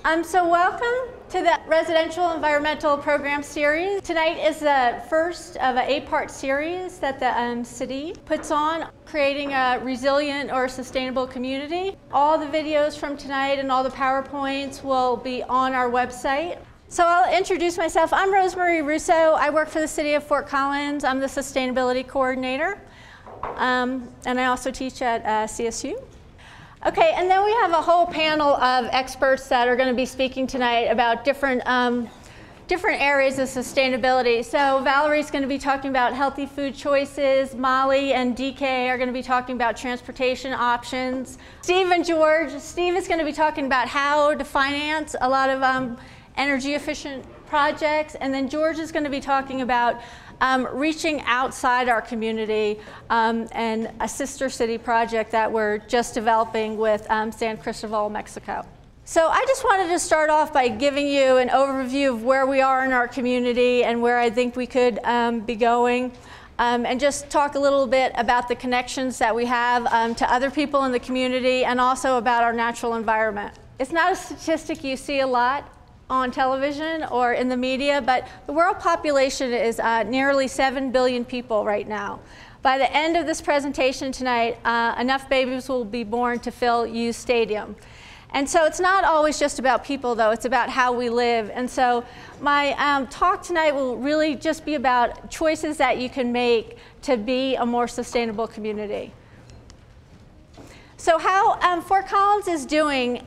So welcome to the Residential Environmental Program Series. Tonight is the first of an 8-part series that the city puts on, creating a resilient or sustainable community. All the videos from tonight and all the PowerPoints will be on our website. So I'll introduce myself. I'm Rosemary Russo. I work for the City of Fort Collins. I'm the Sustainability Coordinator. And I also teach at CSU. Okay, and then we have a whole panel of experts that are going to be speaking tonight about different areas of sustainability. So Valerie's going to be talking about healthy food choices. Molly and DK are going to be talking about transportation options. Steve and George. Steve is going to be talking about how to finance a lot of energy efficient projects. And then George is going to be talking about reaching outside our community and a sister city project that we're just developing with San Cristobal, Mexico. So I just wanted to start off by giving you an overview of where we are in our community and where I think we could be going, and just talk a little bit about the connections that we have to other people in the community and also about our natural environment. It's not a statistic you see a lot on television or in the media, but the world population is nearly 7 billion people right now. By the end of this presentation tonight, enough babies will be born to fill Hughes Stadium. And so it's not always just about people, though. It's about how we live. And so my talk tonight will really just be about choices that you can make to be a more sustainable community. So how Fort Collins is doing,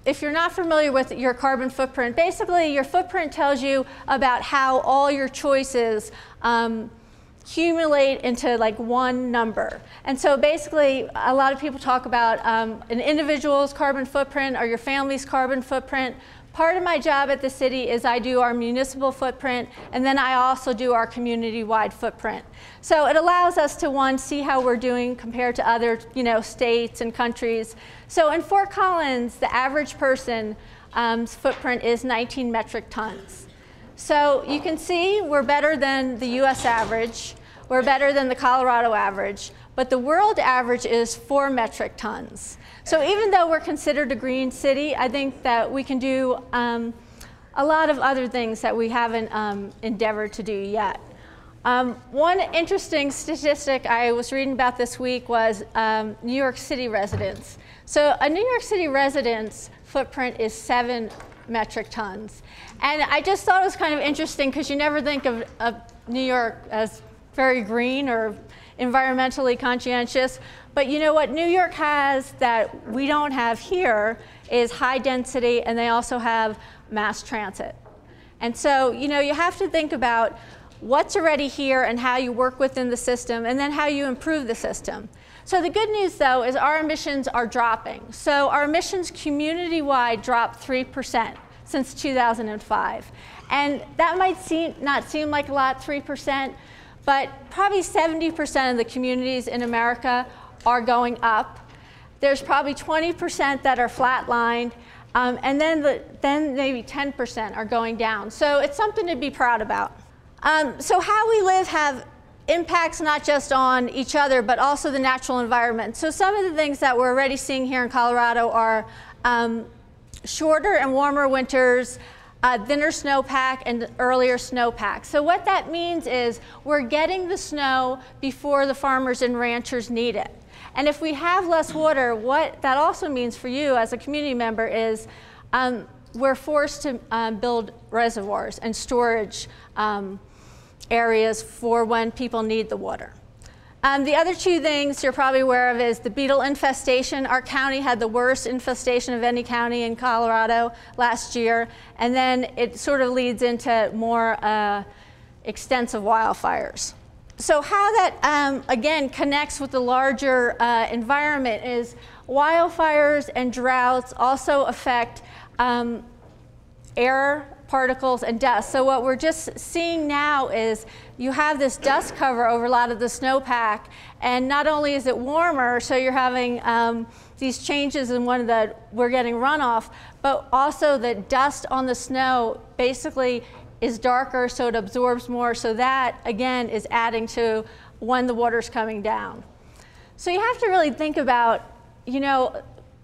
if you're not familiar with your carbon footprint, basically your footprint tells you about how all your choices accumulate into like one number. And so basically a lot of people talk about an individual's carbon footprint or your family's carbon footprint. Part of my job at the city is I do our municipal footprint, and then I also do our community-wide footprint. So it allows us to, one, see how we're doing compared to other states and countries. So in Fort Collins, the average person's footprint is 19 metric tons. So you can see we're better than the US average. We're better than the Colorado average. But the world average is 4 metric tons. So even though we're considered a green city, I think that we can do a lot of other things that we haven't endeavored to do yet. One interesting statistic I was reading about this week was New York City residents. So a New York City resident's footprint is 7 metric tons. And I just thought it was kind of interesting because you never think of New York as very green or environmentally conscientious. But you know what New York has that we don't have here is high density, and they also have mass transit. And so you have to think about what's already here and how you work within the system, and then how you improve the system. So the good news, though, is our emissions are dropping. So our emissions community-wide dropped 3% since 2005. And that might not seem like a lot, 3%, but probably 70% of the communities in America are going up. There's probably 20% that are flatlined, and then maybe 10% are going down. So it's something to be proud about. So how we live have impacts not just on each other, but also the natural environment. So some of the things that we're already seeing here in Colorado are shorter and warmer winters, thinner snowpack, and earlier snowpack. So what that means is we're getting the snow before the farmers and ranchers need it. And if we have less water, what that also means for you as a community member is we're forced to build reservoirs and storage areas for when people need the water. The other two things you're probably aware of is the beetle infestation. Our county had the worst infestation of any county in Colorado last year, and then it sort of leads into more extensive wildfires. So how that, again, connects with the larger environment is wildfires and droughts also affect air particles and dust. So what we're just seeing now is you have this dust cover over a lot of the snowpack, and not only is it warmer, so you're having these changes in we're getting runoff, but also the dust on the snow basically is darker, so it absorbs more, so that again is adding to when the water's coming down. So you have to really think about,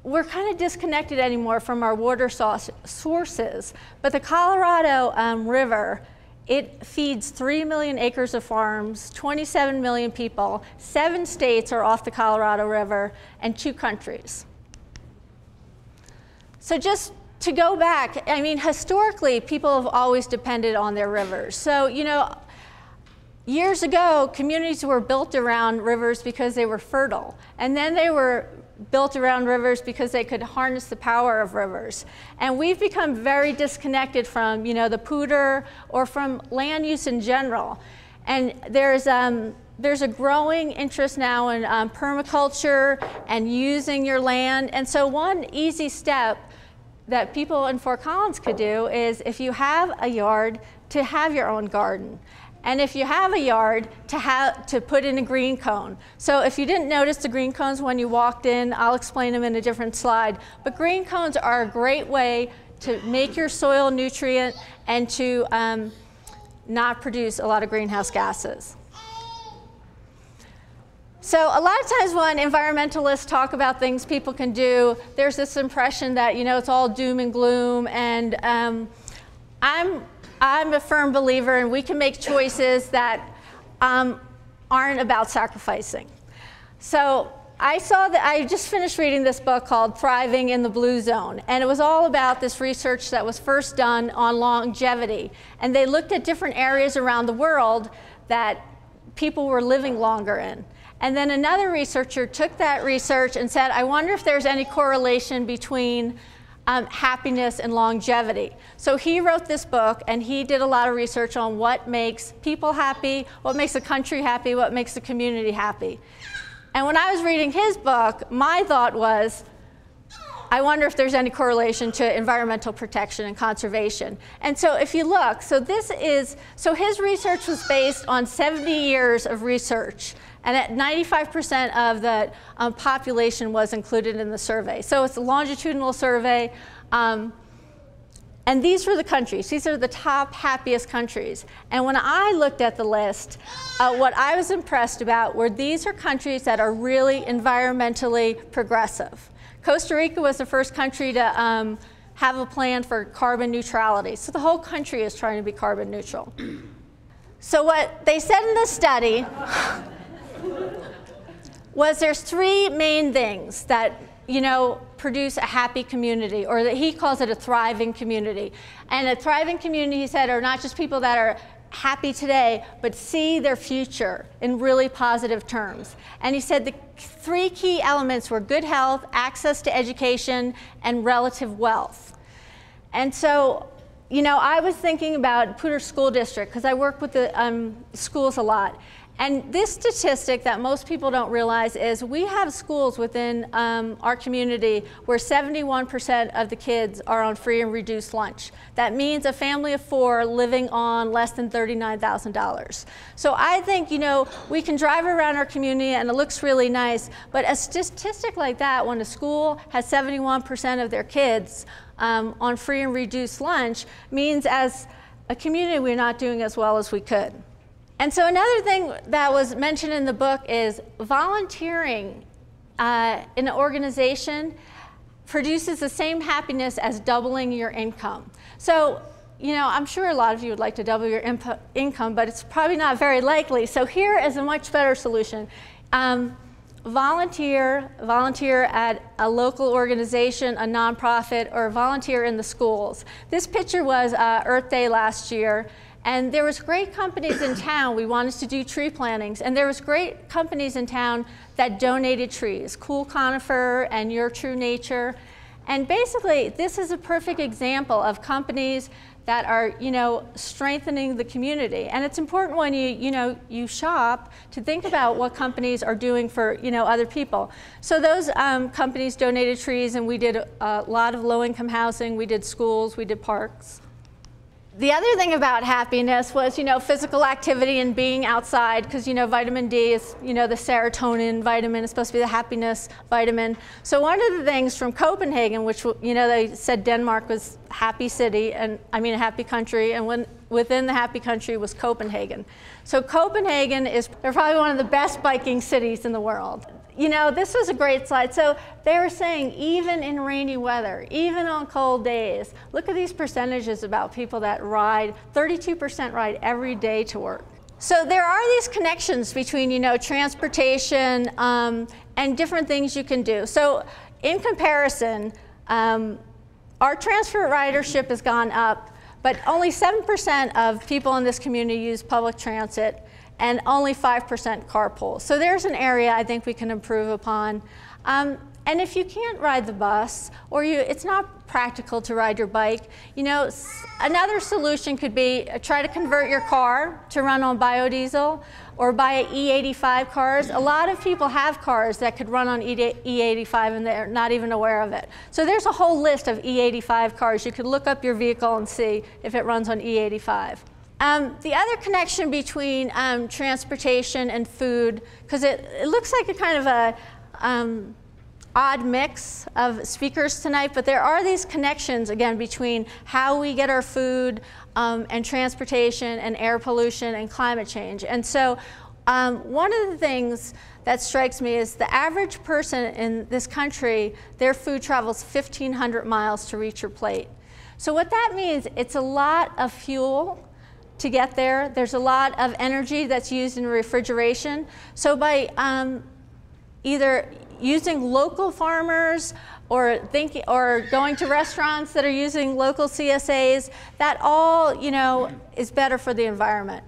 we're kind of disconnected anymore from our water sources. But the Colorado River, it feeds 3 million acres of farms, 27 million people, 7 states are off the Colorado River, and 2 countries. So just to go back, I mean, historically, people have always depended on their rivers. So, you know, years ago, communities were built around rivers because they were fertile. And then they were built around rivers because they could harness the power of rivers. And we've become very disconnected from, you know, the pooter or from land use in general. And there's a growing interest now in permaculture and using your land. And so one easy step that people in Fort Collins could do is, if you have a yard, to have your own garden. And if you have a yard, to put in a green cone. So if you didn't notice the green cones when you walked in, I'll explain them in a different slide. But green cones are a great way to make your soil nutrient and to not produce a lot of greenhouse gases. So a lot of times when environmentalists talk about things people can do, there's this impression that, you know, it's all doom and gloom. And I'm a firm believer, and we can make choices that aren't about sacrificing. So I just finished reading this book called Thriving in the Blue Zone, and it was all about this research that was first done on longevity. And they looked at different areas around the world that people were living longer in. And then another researcher took that research and said, I wonder if there's any correlation between happiness and longevity. So he wrote this book, and he did a lot of research on what makes people happy, what makes a country happy, what makes the community happy. And when I was reading his book, my thought was, I wonder if there's any correlation to environmental protection and conservation. And so if you look, so his research was based on 70 years of research, and at 95% of the population was included in the survey. So it's a longitudinal survey. And these were the countries. These are the top happiest countries. And when I looked at the list, what I was impressed about were these are countries that are really environmentally progressive. Costa Rica was the first country to have a plan for carbon neutrality. So the whole country is trying to be carbon neutral. So what they said in the study was there's 3 main things that, you know, produce a happy community, or that he calls it a thriving community. And a thriving community, he said, are not just people that are happy today, but see their future in really positive terms. And he said the 3 key elements were good health, access to education, and relative wealth. And so, you know, I was thinking about Poudre School District, because I work with the schools a lot. And this statistic that most people don't realize is we have schools within our community where 71% of the kids are on free and reduced lunch. That means a family of 4 living on less than $39,000. So I think, you know, we can drive around our community and it looks really nice, but a statistic like that, when a school has 71% of their kids on free and reduced lunch, means as a community we're not doing as well as we could. And so another thing that was mentioned in the book is volunteering in an organization produces the same happiness as doubling your income. So, you know, I'm sure a lot of you would like to double your income, but it's probably not very likely. So here is a much better solution. Volunteer at a local organization, a nonprofit, or volunteer in the schools. This picture was Earth Day last year. And there was great companies in town. We wanted to do tree plantings, and there was great companies in town that donated trees, Cool Conifer and Your True Nature. And basically, this is a perfect example of companies that are, you know, strengthening the community. And it's important when you shop to think about what companies are doing for, you know, other people. So those companies donated trees, and we did a lot of low-income housing. We did schools. We did parks. The other thing about happiness was, you know, physical activity and being outside, because, you know, vitamin D is, you know, the serotonin vitamin is supposed to be the happiness vitamin. So one of the things from Copenhagen, which, you know, they said Denmark was a happy city, and I mean a happy country, and within the happy country was Copenhagen. So Copenhagen is, they're probably one of the best biking cities in the world. you know, this was a great slide. So they were saying even in rainy weather, even on cold days, look at these percentages about people that ride, 32% ride every day to work. So there are these connections between, you know, transportation and different things you can do. So in comparison, our transfer ridership has gone up, but only 7% of people in this community use public transit, and only 5% carpool. So there's an area I think we can improve upon. And if you can't ride the bus, or it's not practical to ride your bike, you know, another solution could be try to convert your car to run on biodiesel, or buy E85 cars. A lot of people have cars that could run on E85 and they're not even aware of it. So there's a whole list of E85 cars. You could look up your vehicle and see if it runs on E85. The other connection between transportation and food, because it looks like a kind of a odd mix of speakers tonight, but there are these connections, again, between how we get our food and transportation and air pollution and climate change. And so one of the things that strikes me is the average person in this country, their food travels 1,500 miles to reach your plate. So what that means, it's a lot of fuel to get there. There's a lot of energy that's used in refrigeration. So by either using local farmers or going to restaurants that are using local CSAs, that all, you know, is better for the environment.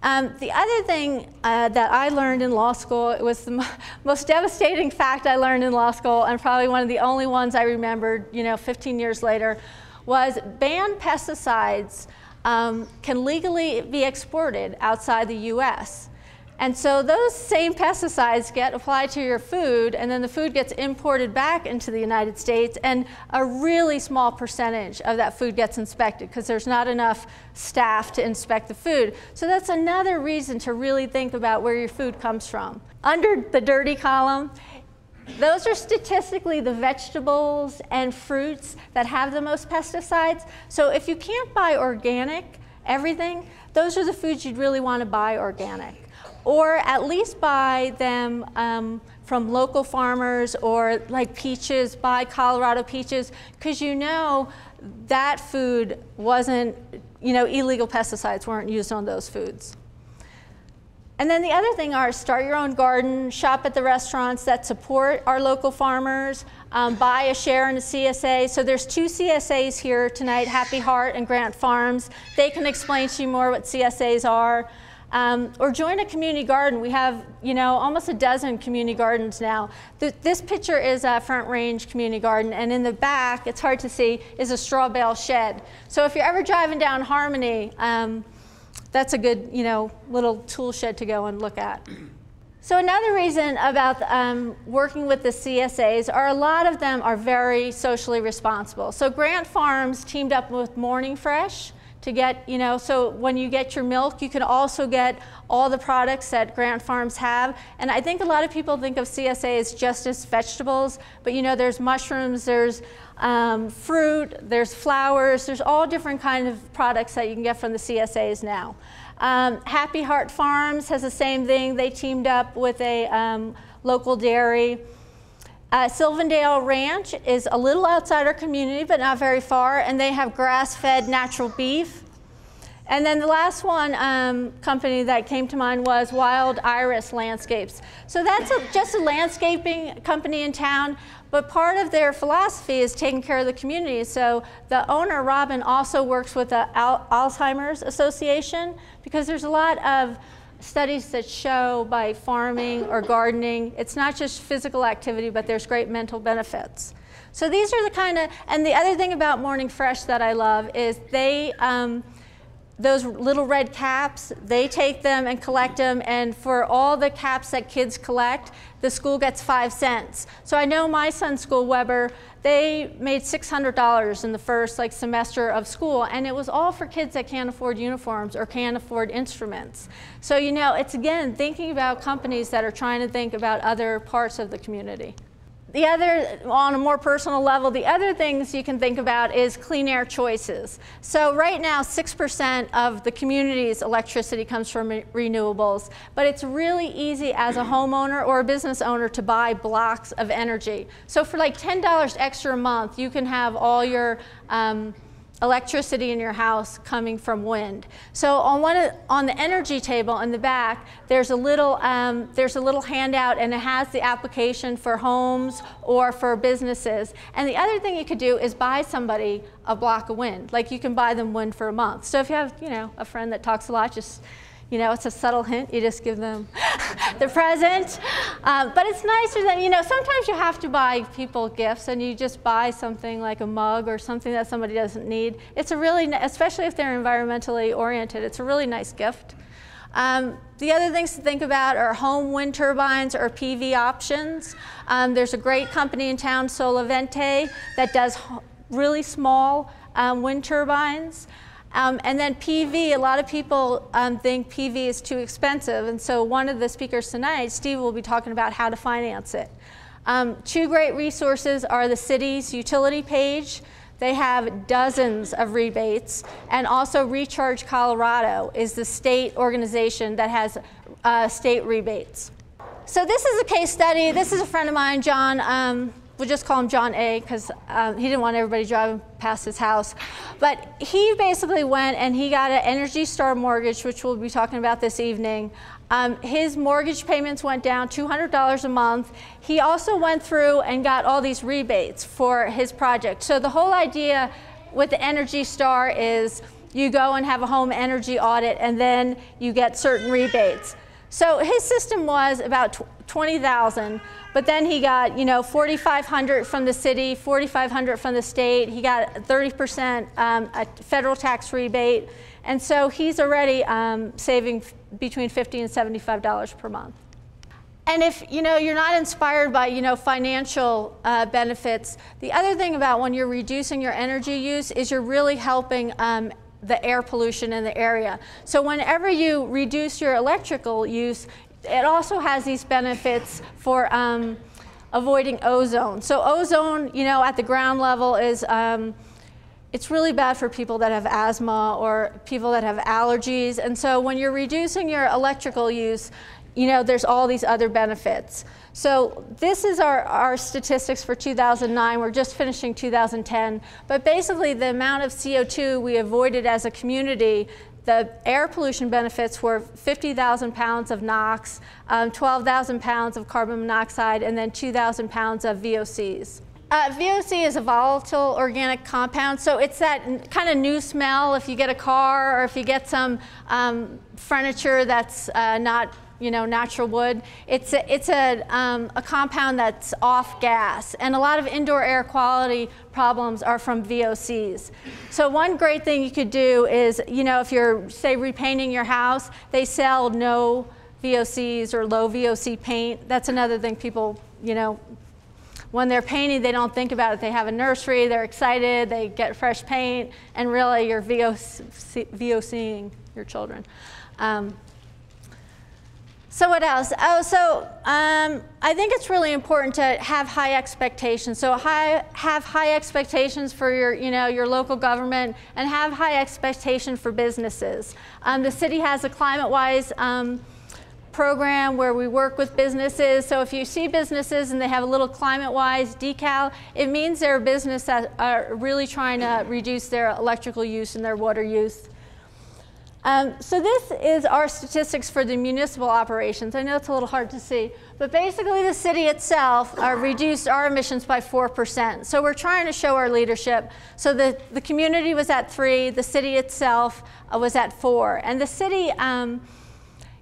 The other thing that I learned in law school, it was the most devastating fact I learned in law school, and probably one of the only ones I remembered, you know, 15 years later, was banned pesticides can legally be exported outside the US. And so those same pesticides get applied to your food, and then the food gets imported back into the United States, and a really small percentage of that food gets inspected because there's not enough staff to inspect the food. So that's another reason to really think about where your food comes from. Under the dirty column, those are statistically the vegetables and fruits that have the most pesticides. So if you can't buy organic everything, those are the foods you'd really want to buy organic. Or at least buy them from local farmers, or like peaches, buy Colorado peaches, because you know that food wasn't, you know, illegal pesticides weren't used on those foods. And then the other thing are start your own garden, shop at the restaurants that support our local farmers, buy a share in a CSA. So there's 2 CSAs here tonight, Happy Heart and Grant Farms. They can explain to you more what CSAs are. Or join a community garden. We have, you know, almost a dozen community gardens now. This picture is a Front Range community garden, and in the back, it's hard to see, is a straw bale shed. So if you're ever driving down Harmony, that's a good, you know, little tool shed to go and look at. So another reason about working with the CSAs are a lot of them are very socially responsible. So Grant Farms teamed up with Morning Fresh to get, you know, so when you get your milk, you can also get all the products that Grant Farms have. And I think a lot of people think of CSAs just as vegetables, but you know, there's mushrooms, there's fruit, there's flowers, there's all different kinds of products that you can get from the CSAs now. Happy Heart Farms has the same thing. They teamed up with a local dairy. Sylvandale Ranch is a little outside our community, but not very far, and they have grass-fed natural beef. And then the last one company that came to mind was Wild Iris Landscapes. So that's just a landscaping company in town, but part of their philosophy is taking care of the community. So the owner, Robin, also works with the Alzheimer's Association, because there's a lot of studies that show by farming or gardening, it's not just physical activity, but there's great mental benefits. So these are the kind of, and the other thing about Morning Fresh that I love is they, those little red caps, they take them and collect them, and for all the caps that kids collect, the school gets 5 cents. So I know my son's school, Weber, they made $600 in the first semester of school, and it was all for kids that can't afford uniforms or can't afford instruments. So you know, it's again thinking about companies that are trying to think about other parts of the community. The other, on a more personal level, the other things you can think about is clean air choices. So right now, 6% of the community's electricity comes from renewables, but it's really easy as a homeowner or a business owner to buy blocks of energy. So for like $10 extra a month, you can have all your electricity in your house coming from wind. So on the energy table in the back, there's a little handout, and it has the application for homes or for businesses. And the other thing you could do is buy somebody a block of wind. Like, you can buy them wind for a month. So if you have, a friend that talks a lot, just, it's a subtle hint. You just give them the present. But it's nicer than, sometimes you have to buy people gifts, and you just buy something like a mug or something that somebody doesn't need. It's a really, especially if they're environmentally oriented, it's a really nice gift. The other things to think about are home wind turbines or PV options. There's a great company in town, Solavente, that does really small wind turbines. And then PV, a lot of people think PV is too expensive, and so one of the speakers tonight, Steve, will be talking about how to finance it. Two great resources are the city's utility page. They have dozens of rebates, and also Recharge Colorado is the state organization that has state rebates. So this is a case study. This is a friend of mine, John. We'll just call him John A, because he didn't want everybody driving past his house. But he basically went and he got an Energy Star mortgage, which we'll be talking about this evening. His mortgage payments went down $200 a month. He also went through and got all these rebates for his project. So the whole idea with the Energy Star is you go and have a home energy audit, and then you get certain rebates. So his system was about $20,000, but then he got, $4,500 from the city, $4,500 from the state. He got 30% a federal tax rebate, and so he's already saving between $50 and $75 per month. And if you're not inspired by financial benefits, the other thing about when you're reducing your energy use is you're really helping the air pollution in the area. So whenever you reduce your electrical use, it also has these benefits for avoiding ozone. So ozone, at the ground level is, it's really bad for people that have asthma or people that have allergies. And so when you're reducing your electrical use, there's all these other benefits. So this is our statistics for 2009. We're just finishing 2010. But basically, the amount of CO2 we avoided as a community, the air pollution benefits were 50,000 pounds of NOx, 12,000 pounds of carbon monoxide, and then 2,000 pounds of VOCs. VOC is a volatile organic compound, so it's that kind of new smell if you get a car or if you get some furniture that's not natural wood. It's a compound that's off gas, and a lot of indoor air quality problems are from VOCs. So one great thing you could do is, if you're, say, repainting your house, they sell no VOCs or low VOC paint. That's another thing people, when they're painting, they don't think about it. They have a nursery, they're excited, they get fresh paint, and really you're VOCing your children. So what else? Oh, so I think it's really important to have high expectations. So have high expectations for your local government, and have high expectations for businesses. The city has a climate-wise program where we work with businesses. So if you see businesses and they have a little climate-wise decal, it means they're a business that are really trying to reduce their electrical use and their water use. So this is our statistics for the municipal operations. I know it's a little hard to see, but basically the city itself reduced our emissions by 4%. So we're trying to show our leadership. So the community was at 3, the city itself was at 4. And the city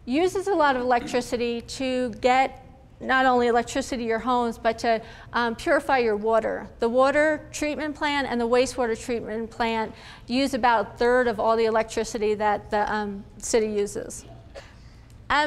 uses a lot of electricity to get not only electricity to your homes, but to purify your water. The water treatment plant and the wastewater treatment plant use about a third of all the electricity that the city uses.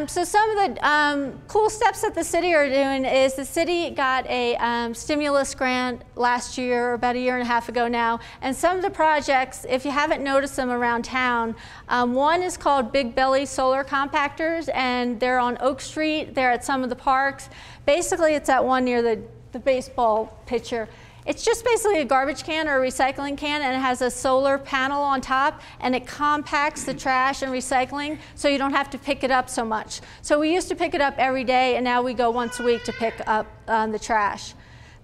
So some of the cool steps that the city are doing is the city got a stimulus grant last year, about a year and a half ago now, and some of the projects, if you haven't noticed them around town, one is called Big Belly Solar Compactors, and they're on Oak Street, they're at some of the parks. Basically, it's that one near the the baseball pitcher. It's just basically a garbage can or a recycling can, and it has a solar panel on top, and it compacts the trash and recycling so you don't have to pick it up so much. So we used to pick it up every day, and now we go once a week to pick up the trash.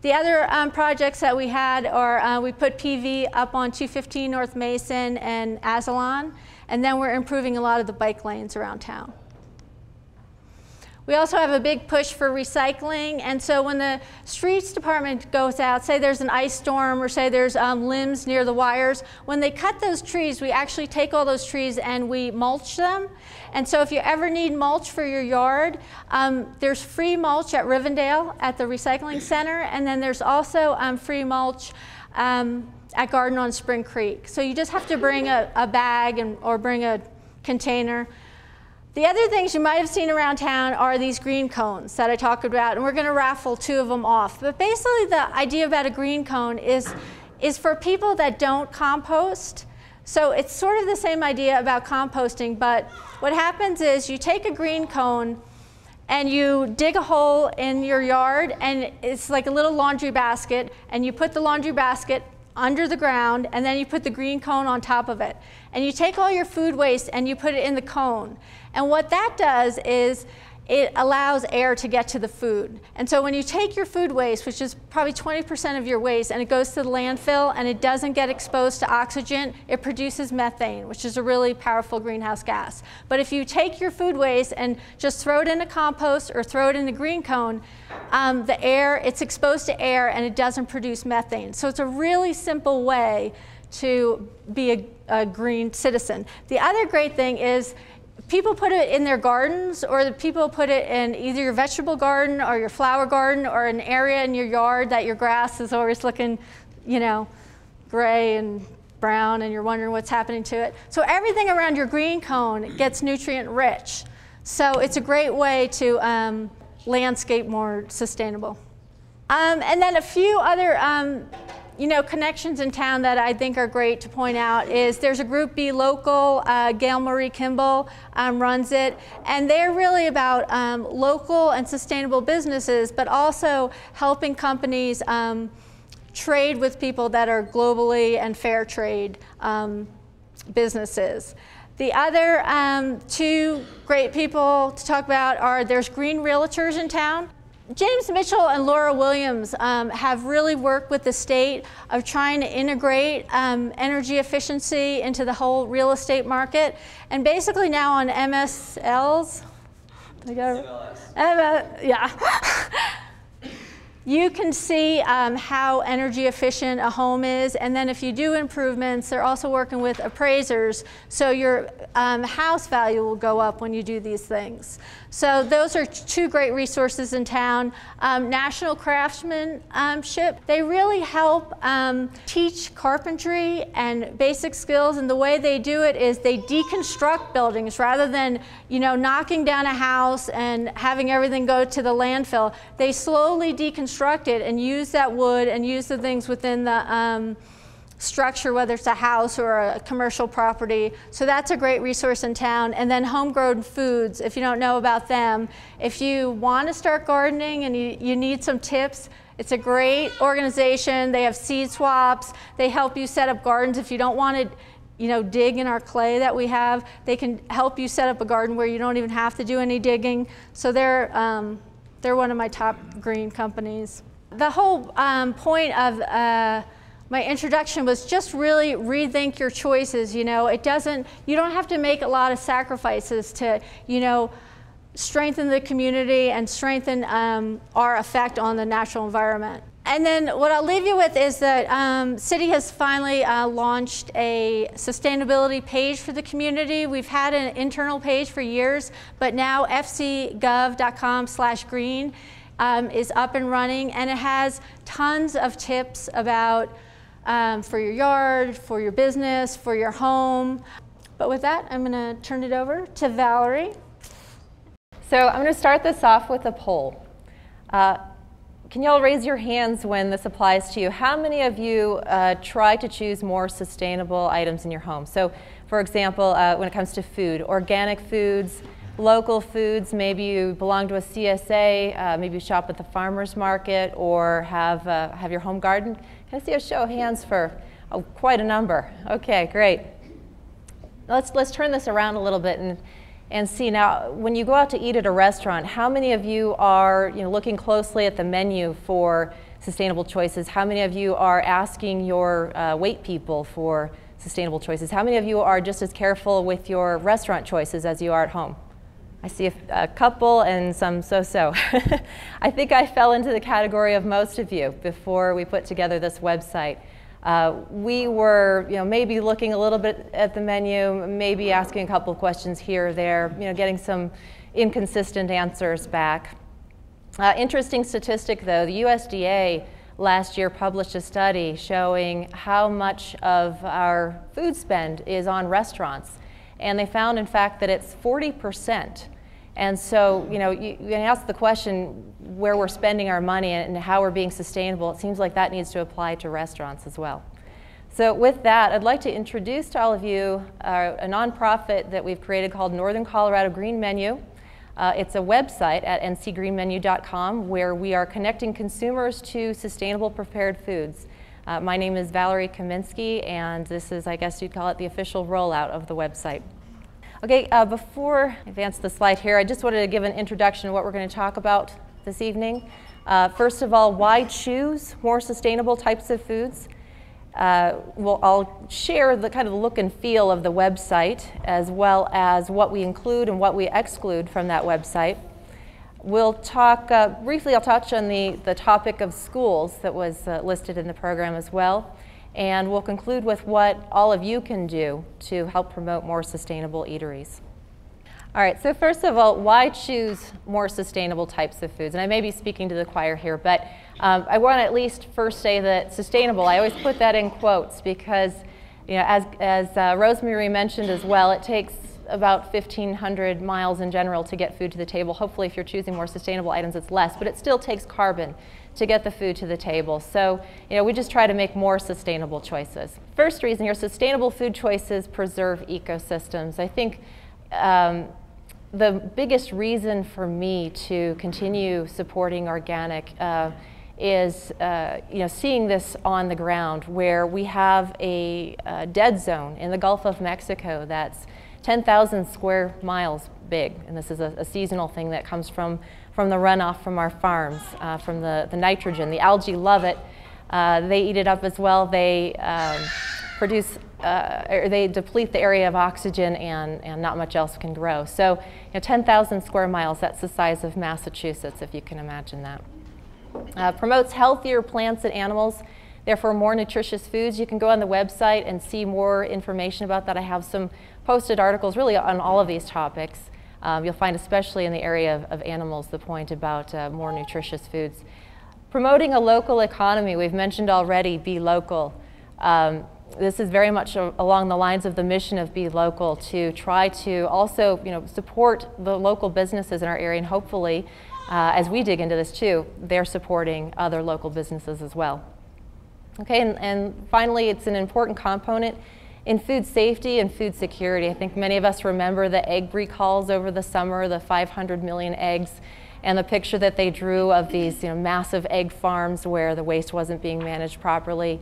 The other projects that we had are we put PV up on 215 North Mason and Azalon, and then we're improving a lot of the bike lanes around town. We also have a big push for recycling, and so when the streets department goes out, say there's an ice storm or say there's limbs near the wires, when they cut those trees, we actually take all those trees and we mulch them. And so if you ever need mulch for your yard, there's free mulch at Rivendell at the recycling center, and then there's also free mulch at Garden on Spring Creek. So you just have to bring a bag or bring a container. The other things you might have seen around town are these green cones that I talked about, and we're going to raffle 2 of them off. But basically the idea about a green cone is for people that don't compost. So it's sort of the same idea about composting, but what happens is you take a green cone and you dig a hole in your yard, and it's like a little laundry basket, and you put the laundry basket under the ground, and then you put the green cone on top of it. And you take all your food waste and you put it in the cone. And what that does is it allows air to get to the food. And so when you take your food waste, which is probably 20% of your waste, and it goes to the landfill and it doesn't get exposed to oxygen, it produces methane, which is a really powerful greenhouse gas. But if you take your food waste and just throw it in a compost or throw it in the green cone, the air, it's exposed to air and it doesn't produce methane. So it's a really simple way to be a green citizen. The other great thing is people put it in their gardens, or the people put it in either your vegetable garden or your flower garden or an area in your yard that your grass is always looking, you know, gray and brown, and you're wondering what's happening to it. So everything around your green cone gets nutrient rich. So it's a great way to landscape more sustainable. And then a few other connections in town that I think are great to point out is there's a group Be Local, Gail Marie Kimball runs it, and they're really about local and sustainable businesses, but also helping companies trade with people that are globally and fair trade businesses. The other 2 great people to talk about are there's Green Realtors in town. James Mitchell and Laura Williams have really worked with the state of trying to integrate energy efficiency into the whole real estate market. And basically now on MSLs, you can see how energy efficient a home is, and then if you do improvements, they're also working with appraisers, so your house value will go up when you do these things. So those are 2 great resources in town. National Craftsmanship, they really help teach carpentry and basic skills, and the way they do it is they deconstruct buildings rather than knocking down a house and having everything go to the landfill. They slowly deconstruct it and use that wood and use the things within the structure, whether it's a house or a commercial property. So that's a great resource in town. And then Homegrown Foods, if you don't know about them, if you want to start gardening and you need some tips, it's a great organization. They have seed swaps. They help you set up gardens if you don't want to dig in our clay that we have. They can help you set up a garden where you don't even have to do any digging. So they're one of my top green companies. The whole point of my introduction was just really rethink your choices. You don't have to make a lot of sacrifices to, strengthen the community and strengthen our effect on the natural environment. And then what I'll leave you with is that City has finally launched a sustainability page for the community. We've had an internal page for years, but now fcgov.com/green is up and running, and it has tons of tips about for your yard, for your business, for your home. But with that, I'm going to turn it over to Valerie. So I'm going to start this off with a poll. Can you all raise your hands when this applies to you? How many of you try to choose more sustainable items in your home? So, for example, when it comes to food, organic foods, local foods. Maybe you belong to a CSA, maybe you shop at the farmer's market or have your home garden. Can I see a show of hands for quite a number? Okay, great. Let's turn this around a little bit and see now, when you go out to eat at a restaurant, how many of you are looking closely at the menu for sustainable choices? How many of you are asking your wait people for sustainable choices? How many of you are just as careful with your restaurant choices as you are at home? I see a couple and some so-so. I think I fell into the category of most of you before we put together this website. We were maybe looking a little bit at the menu, maybe asking a couple of questions here or there, getting some inconsistent answers back. Interesting statistic though, the USDA last year published a study showing how much of our food spend is on restaurants. And they found, in fact, that it's 40%. And so, you ask the question where we're spending our money and how we're being sustainable. It seems like that needs to apply to restaurants as well. So with that, I'd like to introduce to all of you a nonprofit that we've created called Northern Colorado Green Menu. It's a website at ncgreenmenu.com where we are connecting consumers to sustainable prepared foods. My name is Valerie Kaminski, and this is, I guess you'd call it, the official rollout of the website. Okay, before I advance the slide here, I just wanted to give an introduction to what we're going to talk about this evening. First of all, why choose more sustainable types of foods? I'll share the kind of look and feel of the website, as well as what we include and what we exclude from that website. We'll talk, briefly I'll touch on the topic of schools that was listed in the program as well. And we'll conclude with what all of you can do to help promote more sustainable eateries. All right, so first of all, why choose more sustainable types of foods? And I may be speaking to the choir here, but I want to at least first say that sustainable, I always put that in quotes because, as Rosemary mentioned as well, it takes about 1,500 miles in general to get food to the table. Hopefully, if you're choosing more sustainable items, it's less, but it still takes carbon to get the food to the table. So, we just try to make more sustainable choices. First reason here, sustainable food choices preserve ecosystems. I think the biggest reason for me to continue supporting organic is seeing this on the ground, where we have a dead zone in the Gulf of Mexico that's 10,000 square miles big, and this is a seasonal thing that comes from the runoff from our farms, from the nitrogen. The algae love it. They eat it up as well. They they deplete the area of oxygen, and not much else can grow. So 10,000 square miles, that's the size of Massachusetts, if you can imagine that. Promotes healthier plants and animals, therefore more nutritious foods. You can go on the website and see more information about that. I have some posted articles really on all of these topics. You'll find, especially in the area of animals, the point about more nutritious foods. Promoting a local economy, we've mentioned already, Be Local. This is very much along the lines of the mission of Be Local, to try to also support the local businesses in our area, and hopefully, as we dig into this too, they're supporting other local businesses as well. Okay, and finally, it's an important component in food safety and food security. I think many of us remember the egg recalls over the summer, the 500 million eggs, and the picture that they drew of these massive egg farms where the waste wasn't being managed properly.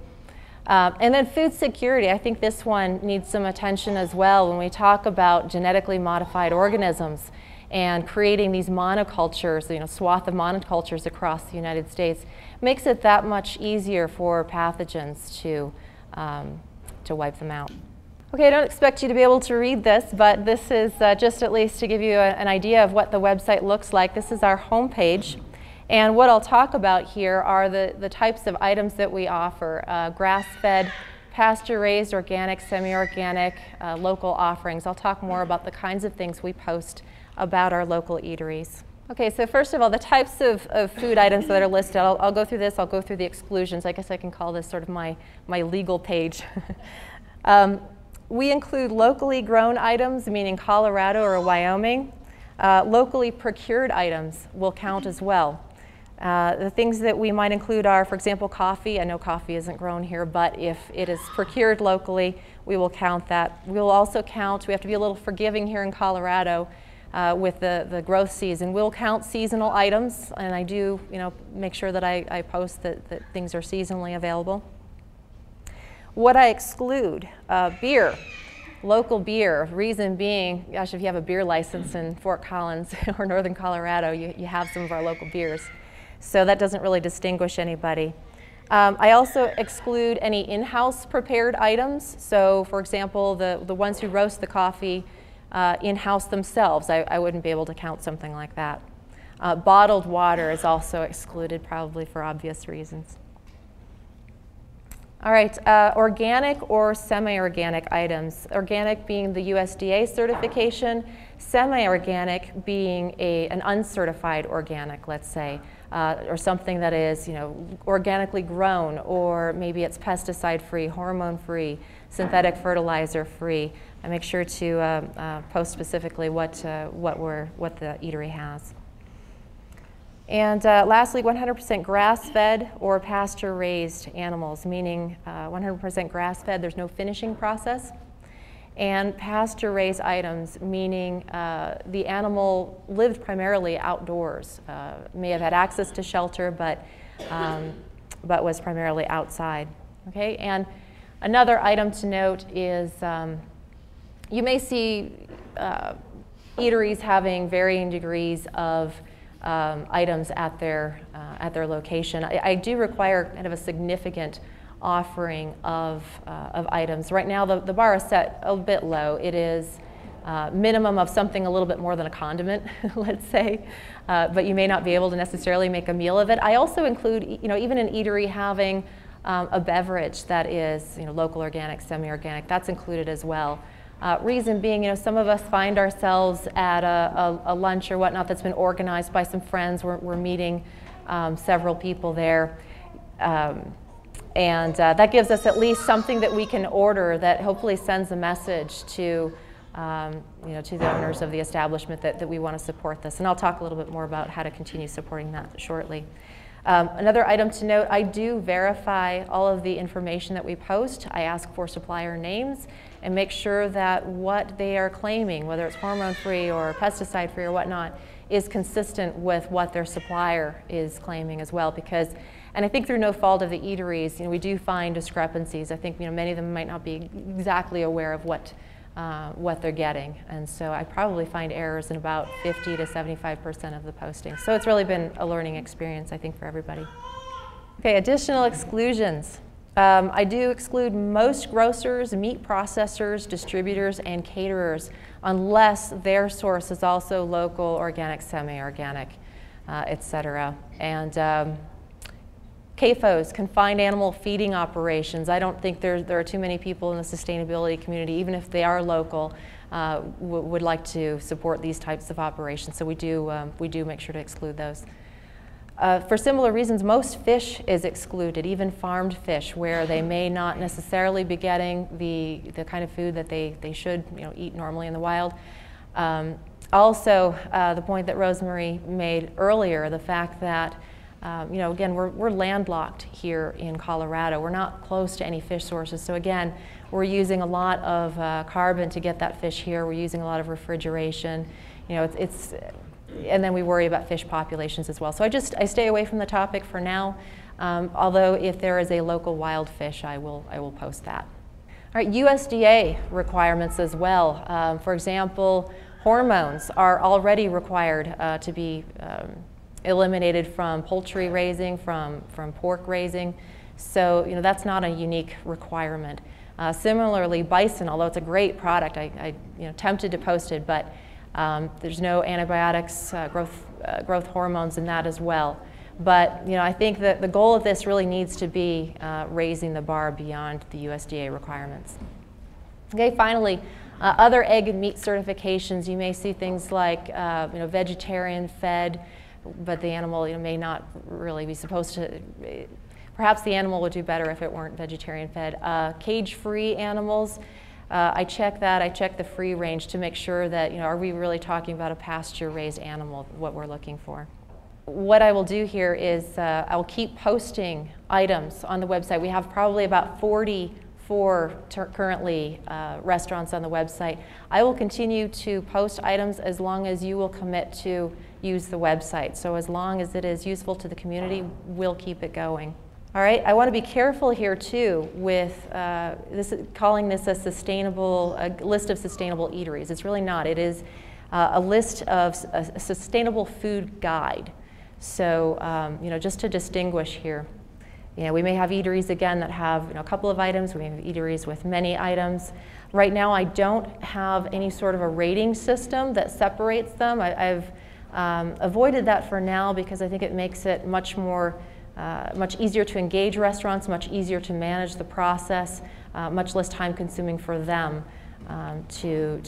And then food security, I think this one needs some attention as well when we talk about genetically modified organisms and creating these monocultures, swath of monocultures across the United States. Makes it that much easier for pathogens to wipe them out. Okay, I don't expect you to be able to read this, but this is just at least to give you an idea of what the website looks like. This is our homepage. And what I'll talk about here are the types of items that we offer: grass-fed, pasture-raised, organic, semi-organic, local offerings. I'll talk more about the kinds of things we post about our local eateries. Okay, so first of all, the types of food items that are listed, I'll go through this, I'll go through the exclusions. I guess I can call this sort of my legal page. We include locally grown items, meaning Colorado or Wyoming. Locally procured items will count as well. The things that we might include are, for example, coffee. I know coffee isn't grown here, but if it is procured locally, we will count that. We will also count, we have to be a little forgiving here in Colorado. with the growth season. We'll count seasonal items, and I do make sure that I post that things are seasonally available. What I exclude, beer. Local beer, reason being, gosh, if you have a beer license in Fort Collins or Northern Colorado, you have some of our local beers. So that doesn't really distinguish anybody. I also exclude any in-house prepared items. So for example, the ones who roast the coffee in-house themselves, I wouldn't be able to count something like that. Bottled water is also excluded, probably for obvious reasons. All right, organic or semi-organic items. Organic being the USDA certification, semi-organic being an uncertified organic, let's say, or something that is, organically grown, or maybe it's pesticide-free, hormone-free, synthetic fertilizer-free. I make sure to post specifically what the eatery has. And lastly, 100% grass-fed or pasture-raised animals, meaning 100% grass-fed, there's no finishing process. And pasture-raised items, meaning the animal lived primarily outdoors, may have had access to shelter, but was primarily outside. Okay, and another item to note is you may see eateries having varying degrees of items at their location. I do require kind of a significant offering of items. Right now the bar is set a bit low. It is minimum of something a little bit more than a condiment, let's say, but you may not be able to necessarily make a meal of it. I also include, even an eatery having a beverage that is, local organic, semi-organic, that's included as well. Reason being, some of us find ourselves at a lunch or whatnot that's been organized by some friends. We're meeting several people there. And that gives us at least something that we can order that hopefully sends a message to, to the owners of the establishment that we want to support this. And I'll talk a little bit more about how to continue supporting that shortly. Another item to note, I do verify all of the information that we post. I ask for supplier names and make sure that what they are claiming, whether it's hormone-free or pesticide-free or whatnot, is consistent with what their supplier is claiming as well. And I think through no fault of the eateries, we do find discrepancies. I think many of them might not be exactly aware of what they're getting, and so I probably find errors in about 50 to 75% of the postings. So it's really been a learning experience, I think, for everybody. Okay, additional exclusions. I do exclude most grocers, meat processors, distributors, and caterers unless their source is also local, organic, semi-organic, etc. And CAFOs, confined animal feeding operations. I don't think there are too many people in the sustainability community, even if they are local, would like to support these types of operations. So we do make sure to exclude those. For similar reasons, most fish is excluded, even farmed fish, where they may not necessarily be getting the kind of food that they should eat normally in the wild. Also, the point that Rosemary made earlier, the fact that again, we're landlocked here in Colorado. We're not close to any fish sources. So again, we're using a lot of carbon to get that fish here. We're using a lot of refrigeration. And then we worry about fish populations as well. So I stay away from the topic for now. Although if there is a local wild fish, I will post that. All right, USDA requirements as well. For example, hormones are already required to be eliminated from poultry raising, from pork raising. So that's not a unique requirement. Similarly, bison, although it's a great product, I tempted to post it, but there's no antibiotics, growth hormones in that as well. But I think that the goal of this really needs to be raising the bar beyond the USDA requirements. Okay, finally, other egg and meat certifications. You may see things like vegetarian fed, but the animal may not really be supposed to. Perhaps the animal would do better if it weren't vegetarian fed. Cage-free animals, I check that. I check the free range to make sure that are we really talking about a pasture-raised animal, what we're looking for. What I will do here is I will keep posting items on the website. We have probably about 40 for currently restaurants on the website. I will continue to post items as long as you will commit to use the website. So as long as it is useful to the community, we'll keep it going. All right, I want to be careful here too with calling this a list of sustainable eateries. It's really not. It is a list of a sustainable food guide. So just to distinguish here. We may have eateries, again, that have a couple of items. We have eateries with many items. Right now, I don't have any sort of a rating system that separates them. I've avoided that for now because I think it makes it much easier to engage restaurants, much easier to manage the process, much less time consuming for them to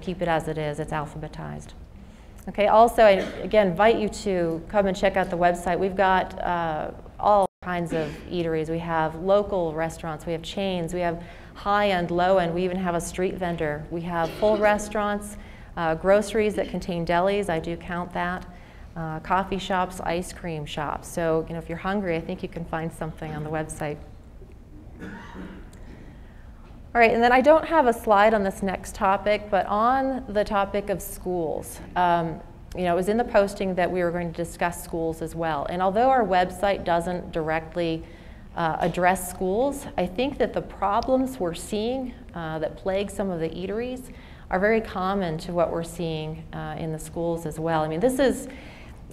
keep it as it is. It's alphabetized. Okay, also, I again invite you to come and check out the website. We've got all kinds of eateries. We have local restaurants, we have chains, we have high-end, low-end, we even have a street vendor. We have full restaurants, groceries that contain delis, I do count that, coffee shops, ice cream shops. So if you're hungry, I think you can find something on the website. All right, and then I don't have a slide on this next topic, but on the topic of schools, it was in the posting that we were going to discuss schools as well. And although our website doesn't directly address schools, I think that the problems we're seeing that plague some of the eateries are very common to what we're seeing in the schools as well. I mean, this is,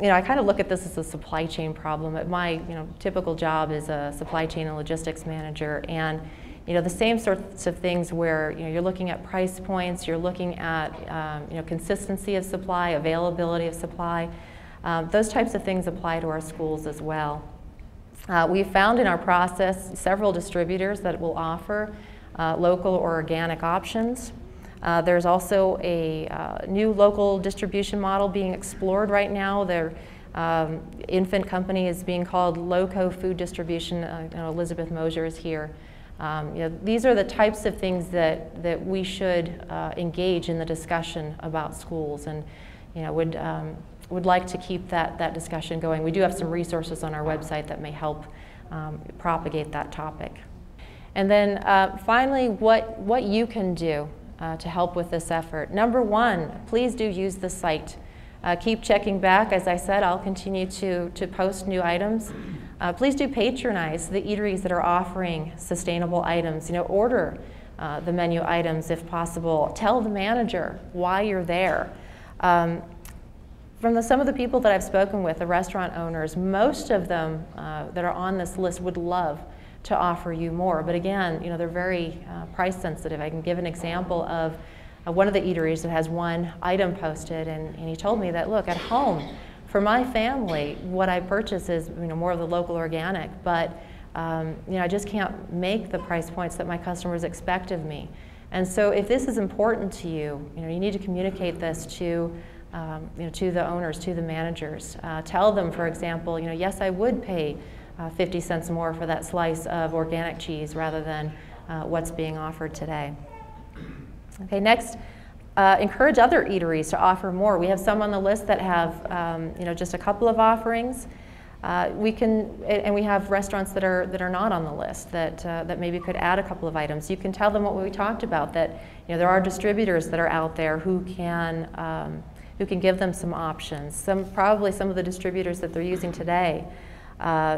I kind of look at this as a supply chain problem. My typical job is a supply chain and logistics manager, and the same sorts of things where you're looking at price points, you're looking at consistency of supply, availability of supply. Those types of things apply to our schools as well. We've found in our process several distributors that will offer local or organic options. There's also a new local distribution model being explored right now. Their infant company is being called Loco Food Distribution. Elizabeth Mosier is here. These are the types of things that we should engage in the discussion about schools, and would like to keep that discussion going. We do have some resources on our website that may help propagate that topic. And then finally, what you can do to help with this effort. Number one, please do use the site. Keep checking back. As I said, I'll continue to post new items. Please do patronize the eateries that are offering sustainable items. Order the menu items if possible. Tell the manager why you're there. From some of the people that I've spoken with, the restaurant owners, most of them that are on this list would love to offer you more. But again, they're very price sensitive. I can give an example of one of the eateries that has one item posted, and he told me that, look, at home, for my family, what I purchase is more of the local organic, but I just can't make the price points that my customers expect of me. And so if this is important to you, you need to communicate this to to the owners, to the managers. Tell them, for example, yes, I would pay 50 cents more for that slice of organic cheese rather than what's being offered today. Okay, next. Encourage other eateries to offer more. We have some on the list that have just a couple of offerings. And we have restaurants that are not on the list that maybe could add a couple of items. You can tell them what we talked about, that there are distributors that are out there who can give them some options. Probably some of the distributors that they're using today.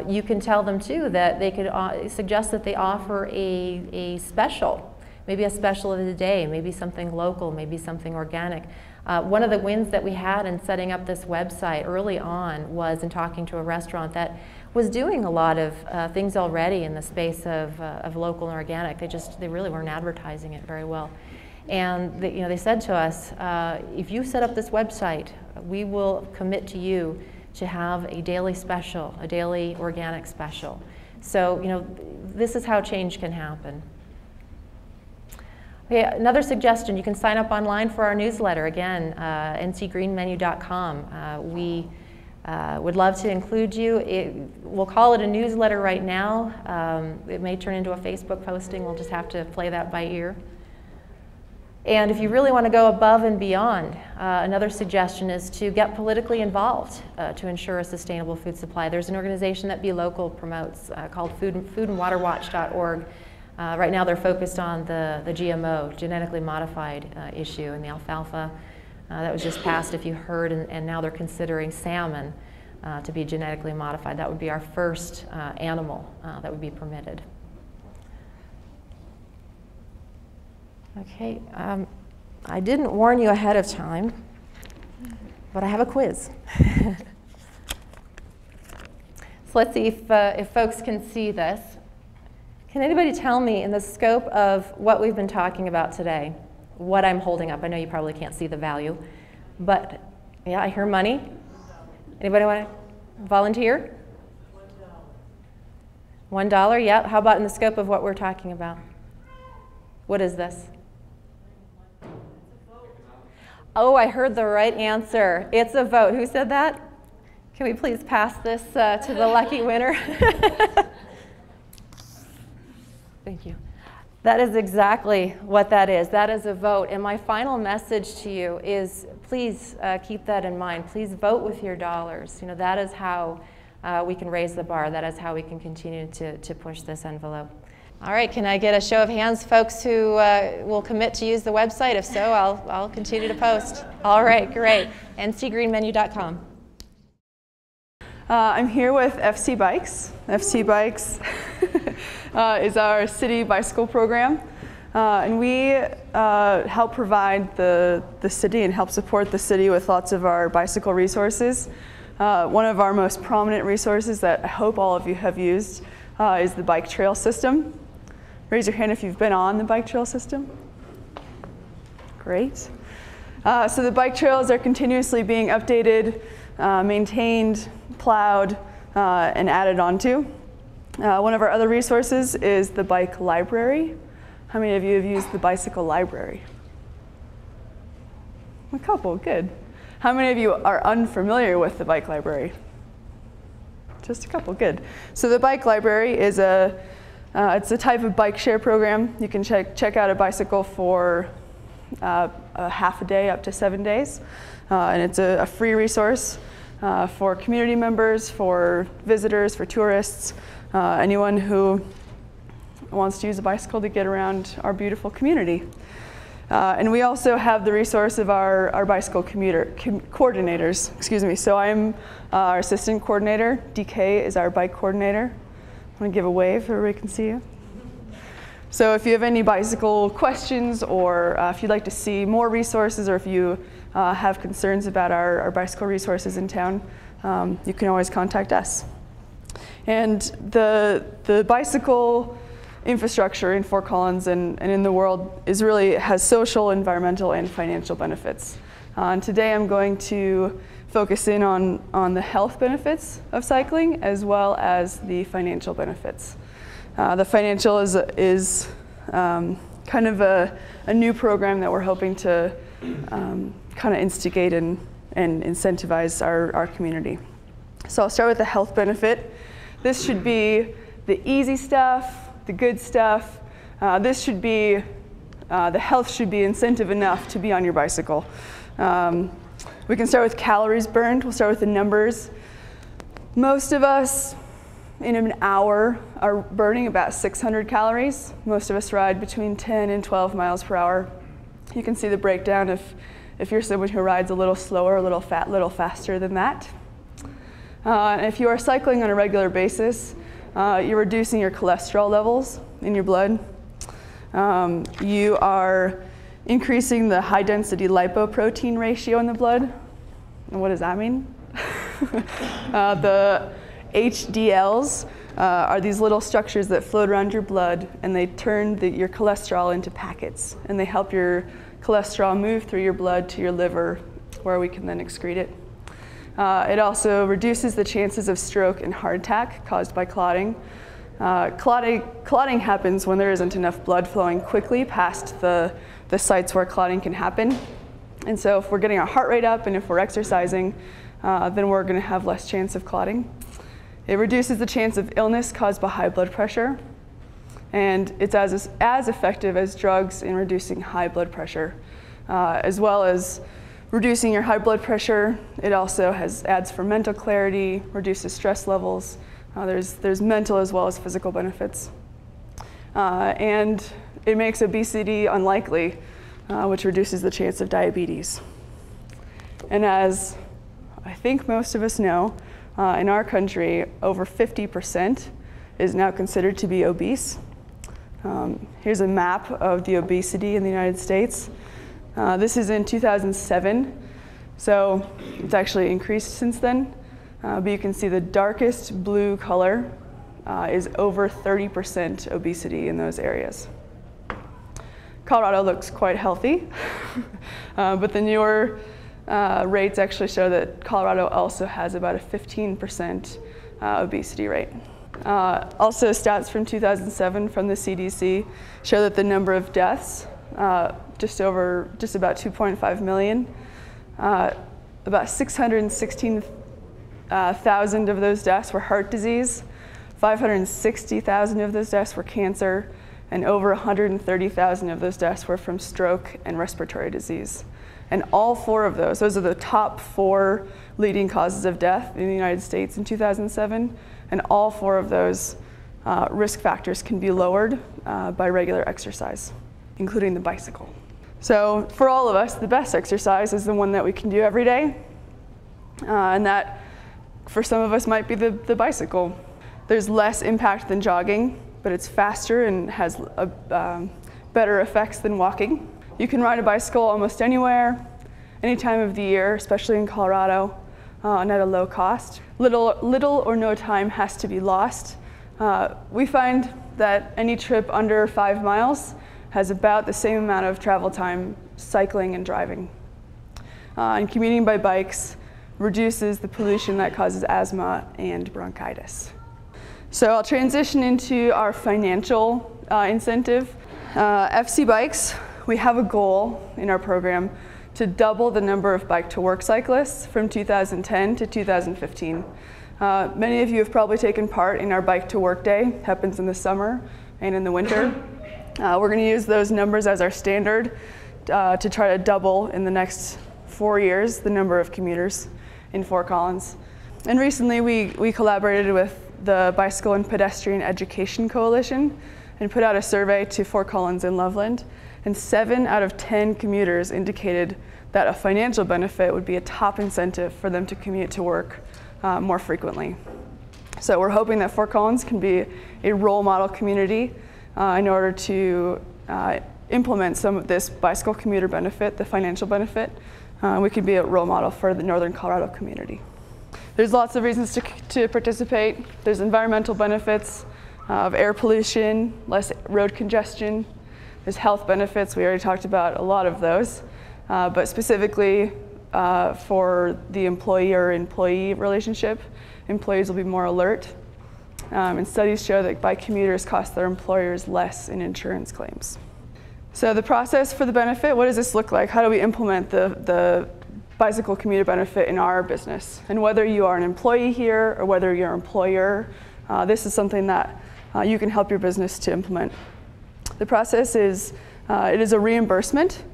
You can tell them too that they could suggest that they offer a special. Maybe a special of the day, maybe something local, maybe something organic. One of the wins that we had in setting up this website early on was in talking to a restaurant that was doing a lot of things already in the space of local and organic. They really weren't advertising it very well. And they said to us, if you set up this website, we will commit to you to have a daily special, a daily organic special. So this is how change can happen. Okay, another suggestion, you can sign up online for our newsletter, again, ncgreenmenu.com. We would love to include you. We'll call it a newsletter right now. It may turn into a Facebook posting. We'll just have to play that by ear. And if you really want to go above and beyond, another suggestion is to get politically involved to ensure a sustainable food supply. There's an organization that Be Local promotes called foodandwaterwatch.org. Right now they're focused on the GMO, genetically modified issue, and the alfalfa that was just passed, if you heard, and now they're considering salmon to be genetically modified. That would be our first animal that would be permitted. Okay, I didn't warn you ahead of time, but I have a quiz. So let's see if folks can see this. Can anybody tell me, in the scope of what we've been talking about today, what I'm holding up? I know you probably can't see the value, but yeah, I hear money. Anybody want to volunteer? $1, yeah. How about in the scope of what we're talking about? What is this? Oh, I heard the right answer. It's a vote. Who said that? Can we please pass this to the lucky winner? Thank you. That is exactly what that is. That is a vote. And my final message to you is please keep that in mind. Please vote with your dollars. You know, that is how we can raise the bar. That is how we can continue to push this envelope. All right, can I get a show of hands, folks who will commit to use the website? If so, I'll continue to post. All right, great. ncgreenmenu.com. I'm here with FC Bikes. FC Bikes is our city bicycle program. And we help provide the city and help support the city with lots of our bicycle resources. One of our most prominent resources that I hope all of you have used is the bike trail system. Raise your hand if you've been on the bike trail system. Great. So the bike trails are continuously being updated, maintained, plowed, and added onto. One of our other resources is the bike library. How many of you have used the bicycle library? A couple, good. How many of you are unfamiliar with the bike library? Just a couple, good. So the bike library is it's a type of bike share program. You can check out a bicycle for a half a day up to 7 days. And it's a free resource for community members, for visitors, for tourists, anyone who wants to use a bicycle to get around our beautiful community. And we also have the resource of our bicycle coordinators. Excuse me. So I'm our assistant coordinator. DK is our bike coordinator. I want to give a wave so everybody can see you. So if you have any bicycle questions, or if you'd like to see more resources, or if you have concerns about our bicycle resources in town, you can always contact us. And the bicycle infrastructure in Fort Collins and in the world has social, environmental, and financial benefits. And today I'm going to focus in on the health benefits of cycling as well as the financial benefits. The financial is kind of a new program that we're hoping to kind of instigate and incentivize our community. So I'll start with the health benefit. This should be the easy stuff, the good stuff. This should be, the health should be incentive enough to be on your bicycle. We can start with calories burned. We'll start with the numbers. Most of us in an hour are burning about 600 calories. Most of us ride between 10 and 12 miles per hour. You can see the breakdown if you're someone who rides a little slower, a little faster than that. If you are cycling on a regular basis, you're reducing your cholesterol levels in your blood. You are increasing the high density lipoprotein ratio in the blood. And what does that mean? The HDLs are these little structures that float around your blood, and they turn your cholesterol into packets, and they help your cholesterol move through your blood to your liver, where we can then excrete it. It also reduces the chances of stroke and heart attack caused by clotting. Clotting happens when there isn't enough blood flowing quickly past the sites where clotting can happen. And so if we're getting our heart rate up and if we're exercising, then we're going to have less chance of clotting. It reduces the chance of illness caused by high blood pressure. And it's as effective as drugs in reducing high blood pressure. As well as reducing your high blood pressure, it also adds for mental clarity, reduces stress levels. There's mental as well as physical benefits. and it makes obesity unlikely, which reduces the chance of diabetes. And as I think most of us know, in our country, over 50% is now considered to be obese. Here's a map of the obesity in the United States. This is in 2007, so it's actually increased since then. But you can see the darkest blue color is over 30% obesity in those areas. Colorado looks quite healthy, but the newer rates actually show that Colorado also has about a 15% obesity rate. Also, stats from 2007 from the CDC show that the number of deaths, just about 2.5 million, about 616,000 of those deaths were heart disease, 560,000 of those deaths were cancer, and over 130,000 of those deaths were from stroke and respiratory disease. And all four of those are the top 4 leading causes of death in the United States in 2007. And all 4 of those risk factors can be lowered by regular exercise, including the bicycle. So for all of us, the best exercise is the one that we can do every day. And that, for some of us, might be the bicycle. There's less impact than jogging, but it's faster and has better effects than walking. You can ride a bicycle almost anywhere, any time of the year, especially in Colorado, and at a low cost. Little or no time has to be lost. We find that any trip under 5 miles has about the same amount of travel time cycling and driving. And commuting by bikes reduces the pollution that causes asthma and bronchitis. So I'll transition into our financial incentive. FC Bikes, we have a goal in our program to double the number of bike-to-work cyclists from 2010 to 2015. Many of you have probably taken part in our Bike-to-Work Day. It happens in the summer and in the winter. We're going to use those numbers as our standard to try to double in the next 4 years the number of commuters in Fort Collins. And recently we collaborated with the Bicycle and Pedestrian Education Coalition and put out a survey to Fort Collins and Loveland. And 7 out of 10 commuters indicated that a financial benefit would be a top incentive for them to commute to work more frequently. So we're hoping that Fort Collins can be a role model community in order to implement some of this bicycle commuter benefit, the financial benefit. We can be a role model for the Northern Colorado community. There's lots of reasons to participate. There's environmental benefits of air pollution, less road congestion. There's health benefits. We already talked about a lot of those. But specifically for the employer-employee relationship, employees will be more alert. And studies show that bike commuters cost their employers less in insurance claims. So the process for the benefit, what does this look like? How do we implement the bicycle commuter benefit in our business? And whether you are an employee here or whether you're an employer, this is something that you can help your business to implement. The process is, it is a reimbursement,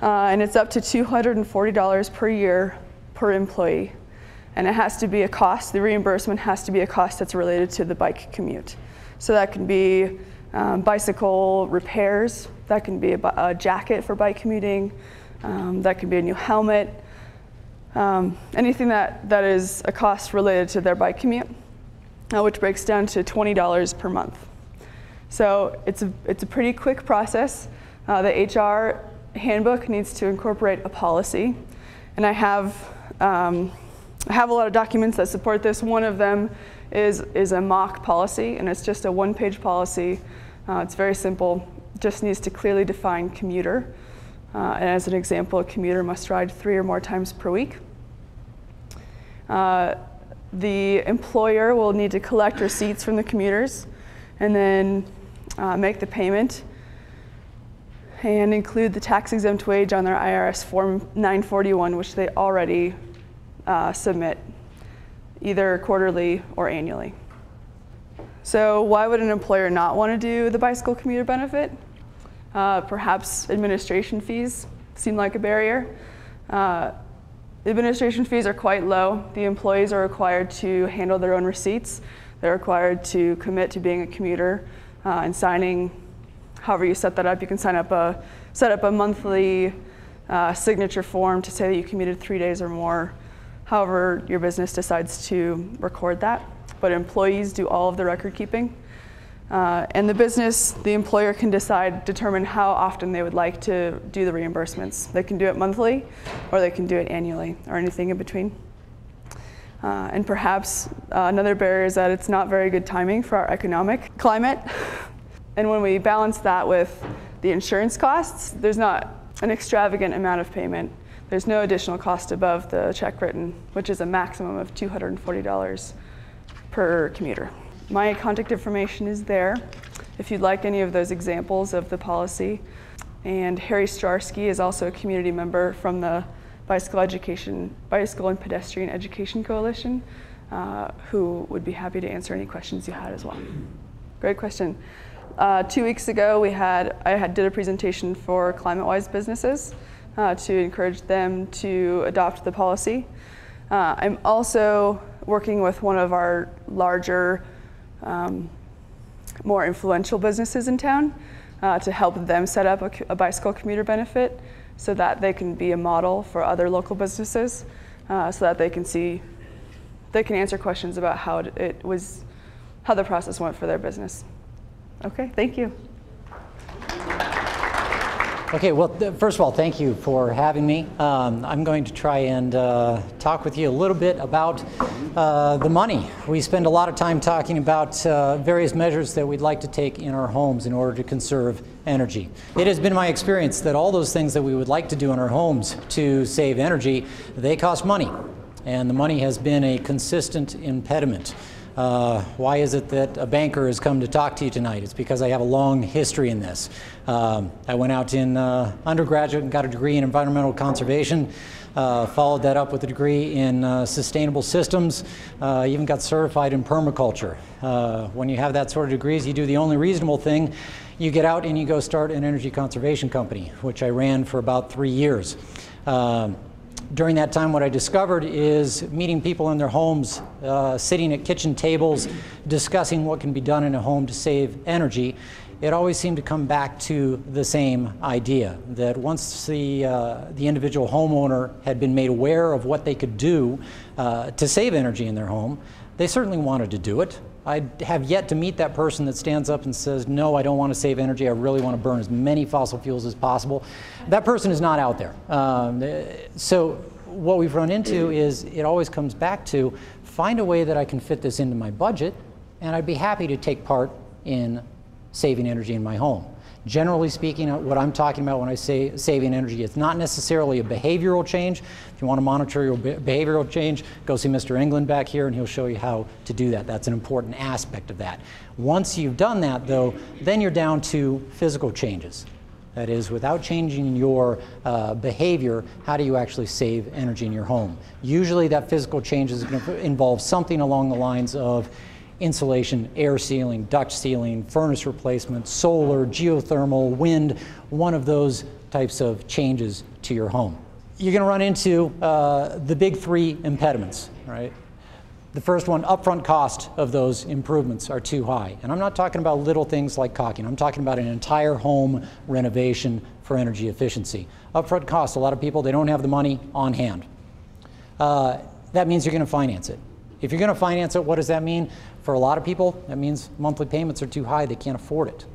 and it's up to $240 per year per employee. And it has to be a cost, the reimbursement has to be a cost that's related to the bike commute. So that can be bicycle repairs, that can be a jacket for bike commuting, that can be a new helmet, anything that is a cost related to their bike commute, which breaks down to $20 per month. So it's a pretty quick process. The HR handbook needs to incorporate a policy, and I have a lot of documents that support this. One of them is a mock policy, and it's just a 1-page policy. It's very simple. Just needs to clearly define commuter. And as an example, a commuter must ride 3 or more times per week. The employer will need to collect receipts from the commuters and then make the payment and include the tax-exempt wage on their IRS Form 941, which they already submit, either quarterly or annually. So why would an employer not want to do the bicycle commuter benefit? Perhaps administration fees seem like a barrier. Administration fees are quite low. The employees are required to handle their own receipts. They're required to commit to being a commuter and signing, however you set that up. You can set up a monthly signature form to say that you commuted 3 days or more, however your business decides to record that. But employees do all of the record keeping. And the employer can determine how often they would like to do the reimbursements. They can do it monthly, or they can do it annually, or anything in between. And perhaps another barrier is that it's not very good timing for our economic climate. And when we balance that with the insurance costs, there's not an extravagant amount of payment. There's no additional cost above the check written, which is a maximum of $240 per commuter. My contact information is there if you'd like any of those examples of the policy. And Harry Strarsky is also a community member from the Bicycle and Pedestrian Education Coalition, who would be happy to answer any questions you had as well. Great question. 2 weeks ago, I did a presentation for climate-wise businesses to encourage them to adopt the policy. I'm also working with one of our larger, more influential businesses in town to help them set up a bicycle commuter benefit so that they can be a model for other local businesses, so that they can answer questions about how the process went for their business. Okay, thank you. Okay, well, first of all, thank you for having me. I'm going to try and talk with you a little bit about the money. We spend a lot of time talking about various measures that we'd like to take in our homes in order to conserve energy. It has been my experience that all those things that we would like to do in our homes to save energy, they cost money. And the money has been a consistent impediment. Why is it that a banker has come to talk to you tonight? It's because I have a long history in this. I went out in undergraduate and got a degree in environmental conservation, followed that up with a degree in sustainable systems, even got certified in permaculture. When you have that sort of degrees, you do the only reasonable thing. You get out and you go start an energy conservation company, which I ran for about 3 years. During that time, what I discovered is meeting people in their homes, sitting at kitchen tables, discussing what can be done in a home to save energy. It always seemed to come back to the same idea, that once the individual homeowner had been made aware of what they could do to save energy in their home, they certainly wanted to do it. I have yet to meet that person that stands up and says, no, I don't want to save energy, I really want to burn as many fossil fuels as possible. That person is not out there. So what we've run into is it always comes back to find a way that I can fit this into my budget, and I'd be happy to take part in saving energy in my home. Generally speaking, what I'm talking about when I say saving energy, it's not necessarily a behavioral change. If you want to monitor your behavioral change, go see Mr. England back here and he'll show you how to do that. That's an important aspect of that. Once you've done that though, then you're down to physical changes. That is, without changing your behavior, how do you actually save energy in your home? Usually that physical change is going to involve something along the lines of insulation, air sealing, duct sealing, furnace replacement, solar, geothermal, wind, one of those types of changes to your home. You're going to run into the big 3 impediments, right? The first one, upfront cost of those improvements are too high. And I'm not talking about little things like caulking. I'm talking about an entire home renovation for energy efficiency. Upfront cost, a lot of people, they don't have the money on hand. That means you're going to finance it. If you're going to finance it, what does that mean? For a lot of people, that means monthly payments are too high, they can't afford it.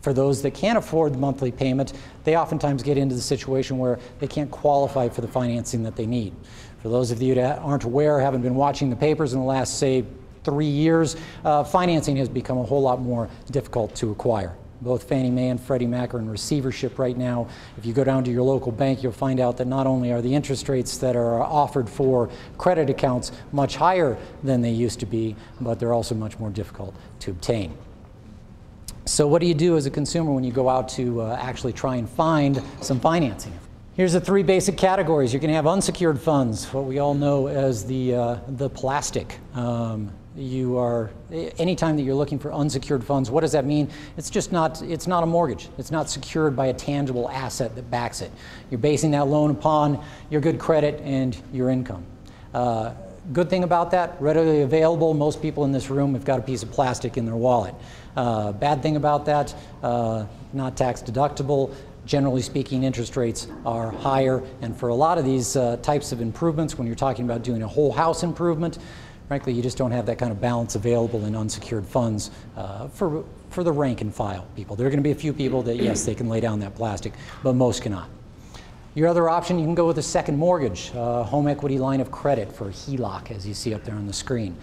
For those that can't afford the monthly payment, they oftentimes get into the situation where they can't qualify for the financing that they need. For those of you that aren't aware, haven't been watching the papers in the last, say, 3 years, financing has become a whole lot more difficult to acquire. Both Fannie Mae and Freddie Mac are in receivership right now. If you go down to your local bank, you'll find out that not only are the interest rates that are offered for credit accounts much higher than they used to be, but they're also much more difficult to obtain. So what do you do as a consumer when you go out to actually try and find some financing? Here's the 3 basic categories. You're going to have unsecured funds, what we all know as the plastic. Anytime that you're looking for unsecured funds, what does that mean? It's not a mortgage. It's not secured by a tangible asset that backs it. You're basing that loan upon your good credit and your income. Good thing about that, readily available. Most people in this room have got a piece of plastic in their wallet. Bad thing about that, not tax deductible. Generally speaking, interest rates are higher, and for a lot of these types of improvements, when you're talking about doing a whole house improvement, frankly, you just don't have that kind of balance available in unsecured funds for the rank and file people. There are going to be a few people that, yes, they can lay down that plastic, but most cannot. Your other option, you can go with a second mortgage, home equity line of credit for a HELOC, as you see up there on the screen.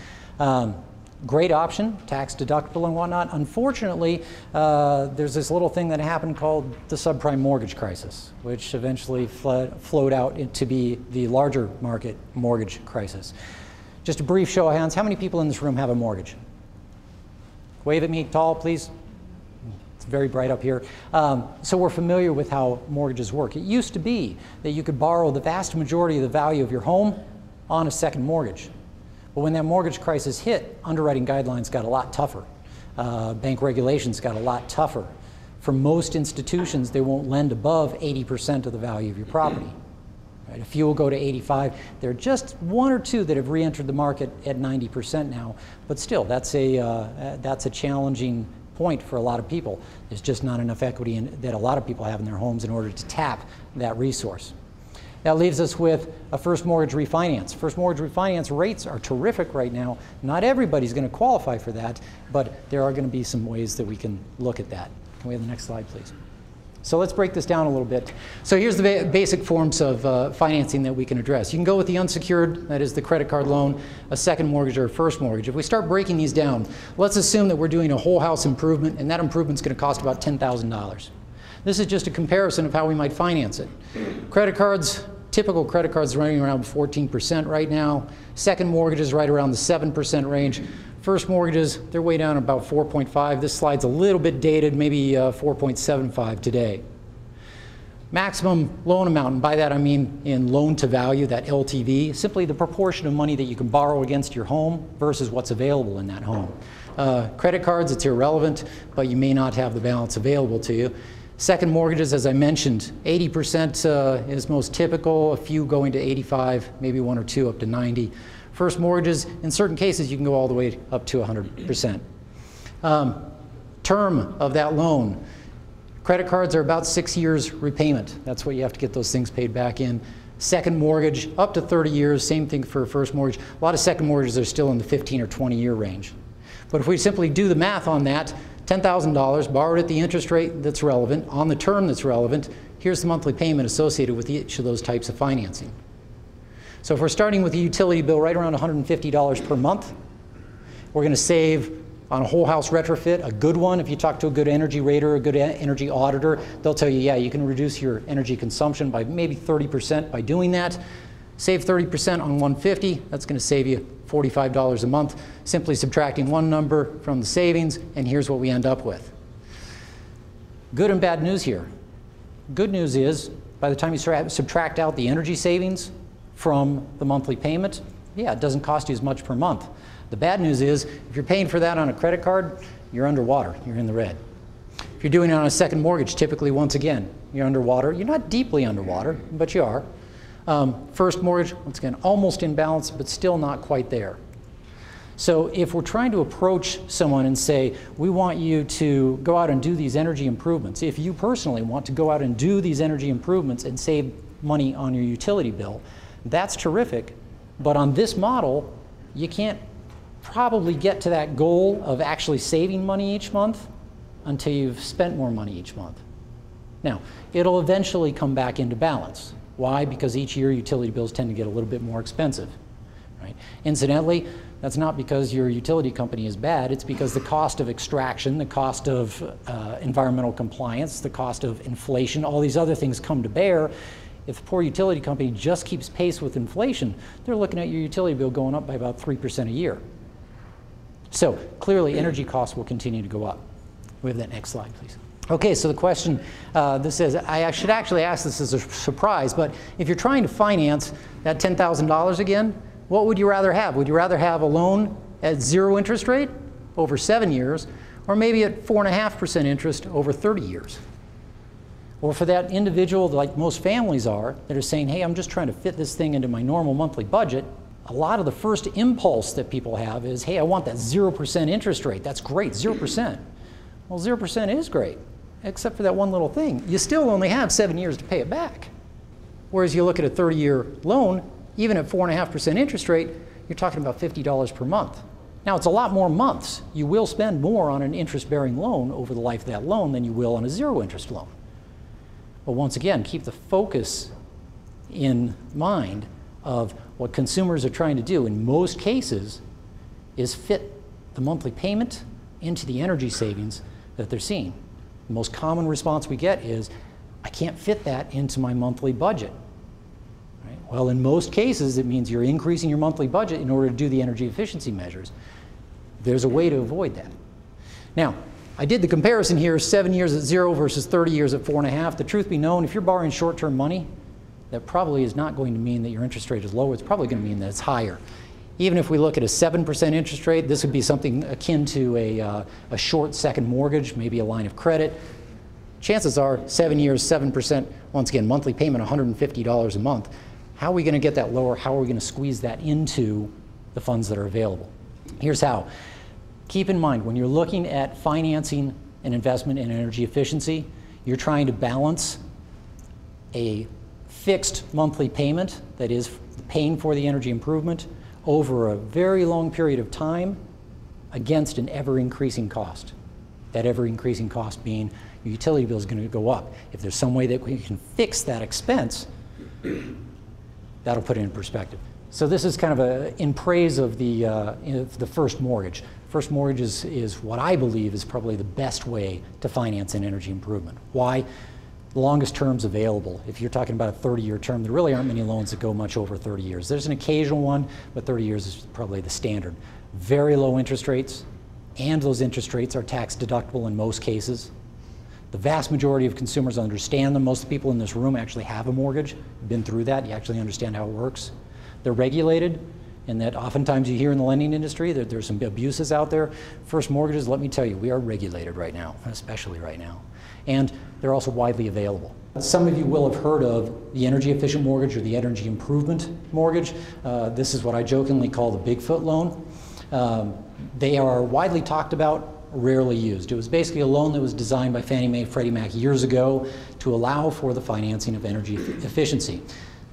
Great option, tax deductible and whatnot. Unfortunately, there's this little thing that happened called the subprime mortgage crisis, which eventually flowed out to be the larger market mortgage crisis. Just a brief show of hands, how many people in this room have a mortgage? Wave at me, tall, please. It's very bright up here. So we're familiar with how mortgages work. It used to be that you could borrow the vast majority of the value of your home on a second mortgage. But when that mortgage crisis hit, underwriting guidelines got a lot tougher. Bank regulations got a lot tougher. For most institutions, they won't lend above 80% of the value of your property. Right? A few will go to 85. There are just one or two that have re-entered the market at 90% now. But still, that's a challenging point for a lot of people. There's just not enough equity that a lot of people have in their homes in order to tap that resource. That leaves us with a first mortgage refinance. First mortgage refinance rates are terrific right now. Not everybody's going to qualify for that, but there are going to be some ways that we can look at that. Can we have the next slide, please? So let's break this down a little bit. So here's the basic forms of financing that we can address. You can go with the unsecured, that is the credit card loan, a second mortgage, or a first mortgage. If we start breaking these down, let's assume that we're doing a whole house improvement, and that improvement's going to cost about $10,000. This is just a comparison of how we might finance it. Credit cards, typical credit cards running around 14% right now. Second mortgages right around the 7% range. First mortgages, they're way down about 4.5. This slide's a little bit dated, maybe 4.75 today. Maximum loan amount, and by that I mean in loan to value, that LTV, simply the proportion of money that you can borrow against your home versus what's available in that home. Credit cards, it's irrelevant, but you may not have the balance available to you. Second mortgages, as I mentioned, 80% is most typical, a few going to 85, maybe one or two up to 90. First mortgages, in certain cases, you can go all the way up to 100%. Term of that loan. Credit cards are about 6 years repayment. That's what you have to get those things paid back in. Second mortgage, up to 30 years, same thing for first mortgage. A lot of second mortgages are still in the 15 or 20 year range. But if we simply do the math on that, $10,000 borrowed at the interest rate that's relevant, on the term that's relevant, here's the monthly payment associated with each of those types of financing. So if we're starting with a utility bill right around $150 per month, we're going to save on a whole house retrofit, a good one. If you talk to a good energy rater, a good energy auditor, they'll tell you, yeah, you can reduce your energy consumption by maybe 30% by doing that. Save 30% on 150, that's going to save you $45 a month. Simply subtracting one number from the savings, and here's what we end up with. Good and bad news here. Good news is, by the time you subtract out the energy savings from the monthly payment, yeah, it doesn't cost you as much per month. The bad news is, if you're paying for that on a credit card, you're underwater, you're in the red. If you're doing it on a second mortgage, typically, once again, you're underwater. You're not deeply underwater, but you are. First mortgage, once again, almost in balance, but still not quite there. So if we're trying to approach someone and say, we want you to go out and do these energy improvements, if you personally want to go out and do these energy improvements and save money on your utility bill, that's terrific. But on this model, you can't probably get to that goal of actually saving money each month until you've spent more money each month. Now, it'll eventually come back into balance. Why? Because each year utility bills tend to get a little bit more expensive. Right? Incidentally, that's not because your utility company is bad, it's because the cost of extraction, the cost of environmental compliance, the cost of inflation, all these other things come to bear. If the poor utility company just keeps pace with inflation, they're looking at your utility bill going up by about 3% a year. So clearly energy costs will continue to go up. We have that next slide, please. Okay, so the question, this is, I should actually ask this as a surprise, but if you're trying to finance that $10,000 again, what would you rather have? Would you rather have a loan at 0 interest rate over 7 years, or maybe at 4.5% interest over 30 years? Or for that individual, like most families are, that are saying, hey, I'm just trying to fit this thing into my normal monthly budget, a lot of the first impulse that people have is, hey, I want that 0% interest rate. That's great, 0%. Well, 0% is great, except for that one little thing. You still only have 7 years to pay it back. Whereas you look at a 30-year loan, even at 4.5% interest rate, you're talking about $50 per month. Now, it's a lot more months. You will spend more on an interest-bearing loan over the life of that loan than you will on a zero-interest loan. But once again, keep the focus in mind of what consumers are trying to do in most cases is fit the monthly payment into the energy savings that they're seeing. The most common response we get is, I can't fit that into my monthly budget. Right? Well, in most cases, it means you're increasing your monthly budget in order to do the energy efficiency measures. There's a way to avoid that. Now, I did the comparison here, 7 years at 0 versus 30 years at 4.5. The truth be known, if you're borrowing short-term money, that probably is not going to mean that your interest rate is lower. It's probably going to mean that it's higher. Even if we look at a 7% interest rate, this would be something akin to a short second mortgage, maybe a line of credit. Chances are 7 years, 7%, once again, monthly payment $150 a month. How are we going to get that lower? How are we going to squeeze that into the funds that are available? Here's how. Keep in mind, when you're looking at financing an investment in energy efficiency, you're trying to balance a fixed monthly payment, that is paying for the energy improvement, over a very long period of time against an ever-increasing cost. That ever-increasing cost being your utility bill is going to go up. If there's some way that we can fix that expense, that'll put it in perspective. So this is kind of in praise of the first mortgage. First mortgage is what I believe is probably the best way to finance an energy improvement. Why? The longest terms available. If you're talking about a 30-year term, there really aren't many loans that go much over 30 years. There's an occasional one, but 30 years is probably the standard. Very low interest rates, and those interest rates are tax deductible in most cases. The vast majority of consumers understand them. Most people in this room actually have a mortgage, been through that, you actually understand how it works. They're regulated, and that oftentimes you hear in the lending industry that there's some abuses out there. First mortgages, let me tell you, we are regulated right now, especially right now. And they're also widely available. Some of you will have heard of the energy efficient mortgage or the energy improvement mortgage. This is what I jokingly call the Bigfoot loan. They are widely talked about, rarely used. It was basically a loan that was designed by Fannie Mae, Freddie Mac years ago to allow for the financing of energy efficiency.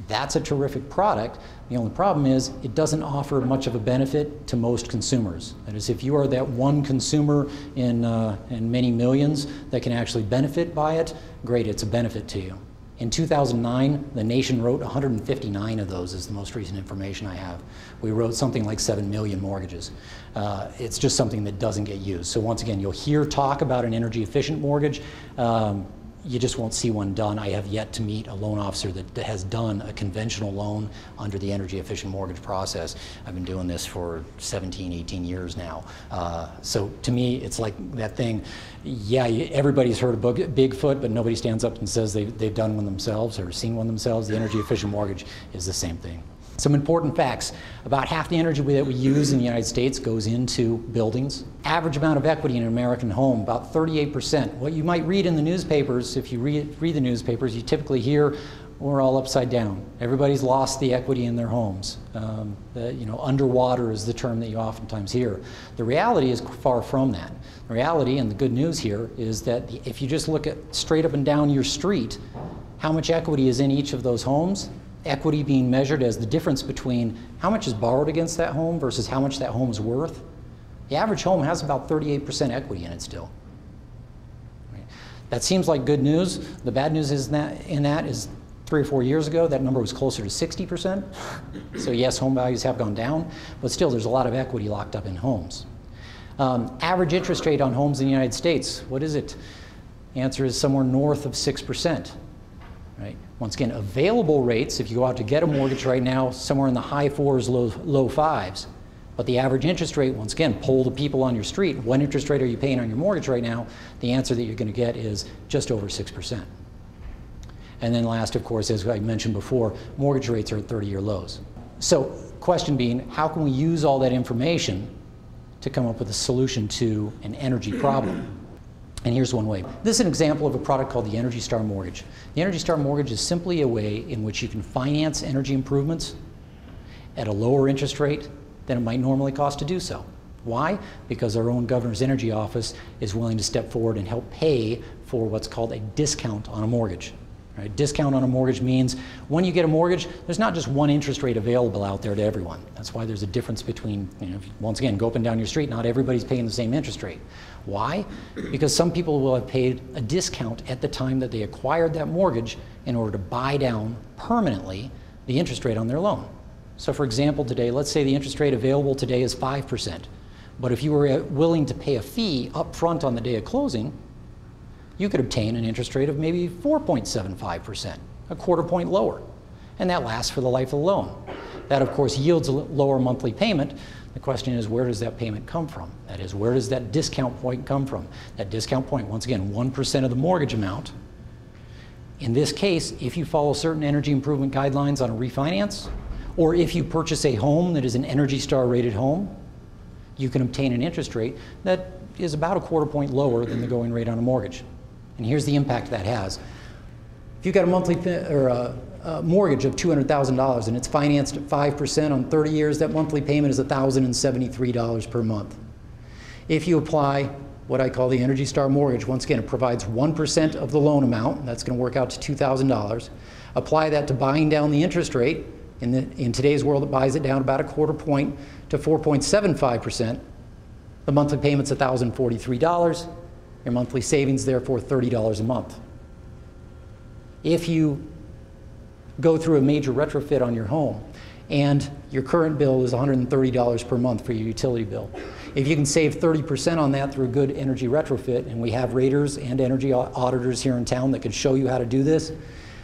That's a terrific product. The only problem is it doesn't offer much of a benefit to most consumers. That is, if you are that one consumer in many millions that can actually benefit by it, great, it's a benefit to you. In 2009, the nation wrote 159 of those is the most recent information I have. We wrote something like 7 million mortgages. It's just something that doesn't get used. So once again, you'll hear talk about an energy efficient mortgage. You just won't see one done. I have yet to meet a loan officer that has done a conventional loan under the energy efficient mortgage process. I've been doing this for 17, 18 years now. So to me, it's like that thing, yeah, everybody's heard of Bigfoot, but nobody stands up and says they've done one themselves or seen one themselves. The energy efficient mortgage is the same thing. Some important facts. About half the energy that we use in the United States goes into buildings. Average amount of equity in an American home, about 38%. What you might read in the newspapers, if you read the newspapers, you typically hear, we're all upside down. Everybody's lost the equity in their homes. Underwater is the term that you oftentimes hear. The reality is far from that. The reality, and the good news here, is that if you just look at straight up and down your street, how much equity is in each of those homes, equity being measured as the difference between how much is borrowed against that home versus how much that home is worth. The average home has about 38% equity in it still. Right? That seems like good news. The bad news is in that is 3 or 4 years ago, that number was closer to 60%. So yes, home values have gone down, but still there's a lot of equity locked up in homes. Average interest rate on homes in the United States, what is it? The answer is somewhere north of 6%. Right? Once again, available rates, if you go out to get a mortgage right now, somewhere in the high 4s, low 5s. But the average interest rate, once again, poll the people on your street, what interest rate are you paying on your mortgage right now? The answer that you're going to get is just over 6%. And then last, of course, as I mentioned before, mortgage rates are at 30-year lows. So question being, how can we use all that information to come up with a solution to an energy problem? And here's one way. This is an example of a product called the Energy Star Mortgage. The Energy Star Mortgage is simply a way in which you can finance energy improvements at a lower interest rate than it might normally cost to do so. Why? Because our own Governor's Energy Office is willing to step forward and help pay for what's called a discount on a mortgage. Right? Discount on a mortgage means when you get a mortgage, there's not just one interest rate available out there to everyone. That's why there's a difference between, once again, go up and down your street, not everybody's paying the same interest rate. Why? Because some people will have paid a discount at the time that they acquired that mortgage in order to buy down permanently the interest rate on their loan. So for example, today, let's say the interest rate available today is 5%. But if you were willing to pay a fee up front on the day of closing, you could obtain an interest rate of maybe 4.75%, a quarter point lower. And that lasts for the life of the loan. That, of course, yields a lower monthly payment. The question is, where does that payment come from? That is, where does that discount point come from? That discount point, once again, 1% of the mortgage amount. In this case, if you follow certain energy improvement guidelines on a refinance, or if you purchase a home that is an Energy Star rated home, you can obtain an interest rate that is about a quarter point lower than the going rate on a mortgage. And here's the impact that has. If you've got a monthly or a mortgage of $200,000 and it's financed at 5% on 30 years, that monthly payment is $1,073 per month. If you apply what I call the Energy Star mortgage, once again, it provides 1% of the loan amount. That's going to work out to $2,000. Apply that to buying down the interest rate. In today's world, it buys it down about a quarter point to 4.75%. The monthly payment's $1,043. Your monthly savings, therefore, $30 a month. If you go through a major retrofit on your home and your current bill is $130 per month for your utility bill, if you can save 30% on that through a good energy retrofit, and we have raters and energy auditors here in town that could show you how to do this,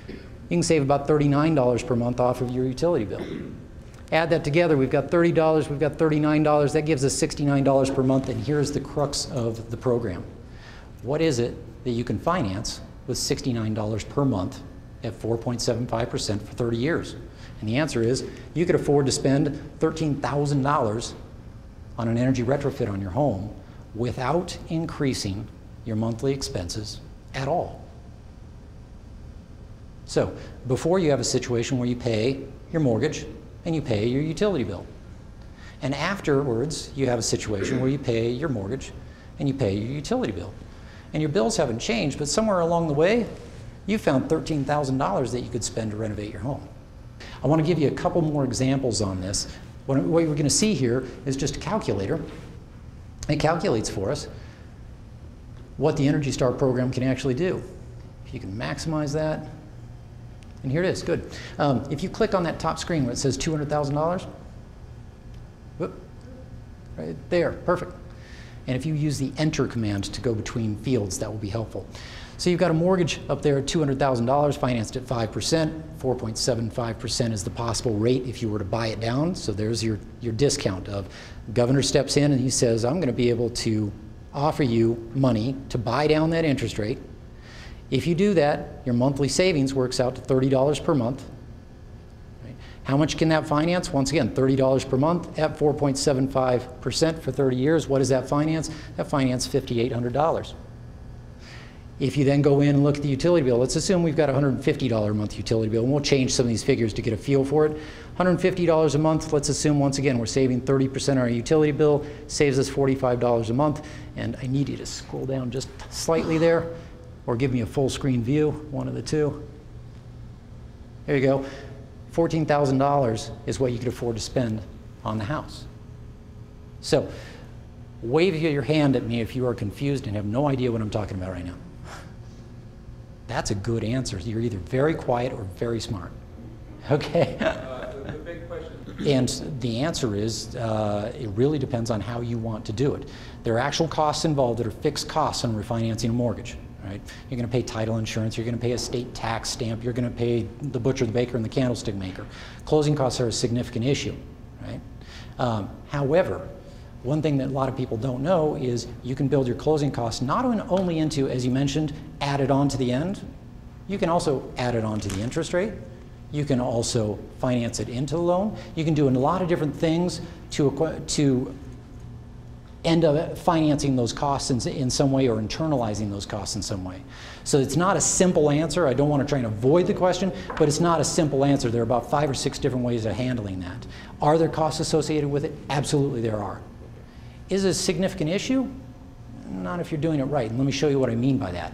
you can save about $39 per month off of your utility bill. Add that together, we've got $30, we've got $39, that gives us $69 per month, and here's the crux of the program. What is it that you can finance with $69 per month at 4.75% for 30 years? And the answer is, you could afford to spend $13,000 on an energy retrofit on your home without increasing your monthly expenses at all. So, before you have a situation where you pay your mortgage and you pay your utility bill. And afterwards, you have a situation where you pay your mortgage and you pay your utility bill. And your bills haven't changed, but somewhere along the way, you found $13,000 that you could spend to renovate your home. I want to give you a couple more examples on this. What we're going to see here is just a calculator. It calculates for us what the Energy Star program can actually do. If you can maximize that, and here it is, good. If you click on that top screen where it says $200,000, right there, perfect. And if you use the enter command to go between fields, that will be helpful. So you've got a mortgage up there at $200,000, financed at 5%. 4.75% is the possible rate if you were to buy it down. So there's your discount of, the governor steps in and he says, I'm going to be able to offer you money to buy down that interest rate. If you do that, your monthly savings works out to $30 per month. Right? How much can that finance? Once again, $30 per month at 4.75% for 30 years. What does that finance? That finances $5,800. If you then go in and look at the utility bill, let's assume we've got a $150 a month utility bill, and we'll change some of these figures to get a feel for it. $150 a month, let's assume once again we're saving 30% on our utility bill, saves us $45 a month, and I need you to scroll down just slightly there, or give me a full screen view, one of the two. There you go. $14,000 is what you could afford to spend on the house. So, wave your hand at me if you are confused and have no idea what I'm talking about right now. That's a good answer. You're either very quiet or very smart. Okay. The big question. And the answer is, it really depends on how you want to do it. There are actual costs involved that are fixed costs on refinancing a mortgage. Right? You're going to pay title insurance, you're going to pay a state tax stamp, you're going to pay the butcher, the baker, and the candlestick maker. Closing costs are a significant issue. Right? However, one thing that a lot of people don't know is you can build your closing costs not only into, as you mentioned, add it on to the end, you can also add it on to the interest rate. You can also finance it into the loan. You can do a lot of different things to end up financing those costs in some way, or internalizing those costs in some way. So it's not a simple answer. I don't want to try and avoid the question, but it's not a simple answer. There are about 5 or 6 different ways of handling that. Are there costs associated with it? Absolutely there are. Is it a significant issue? Not if you're doing it right. And let me show you what I mean by that.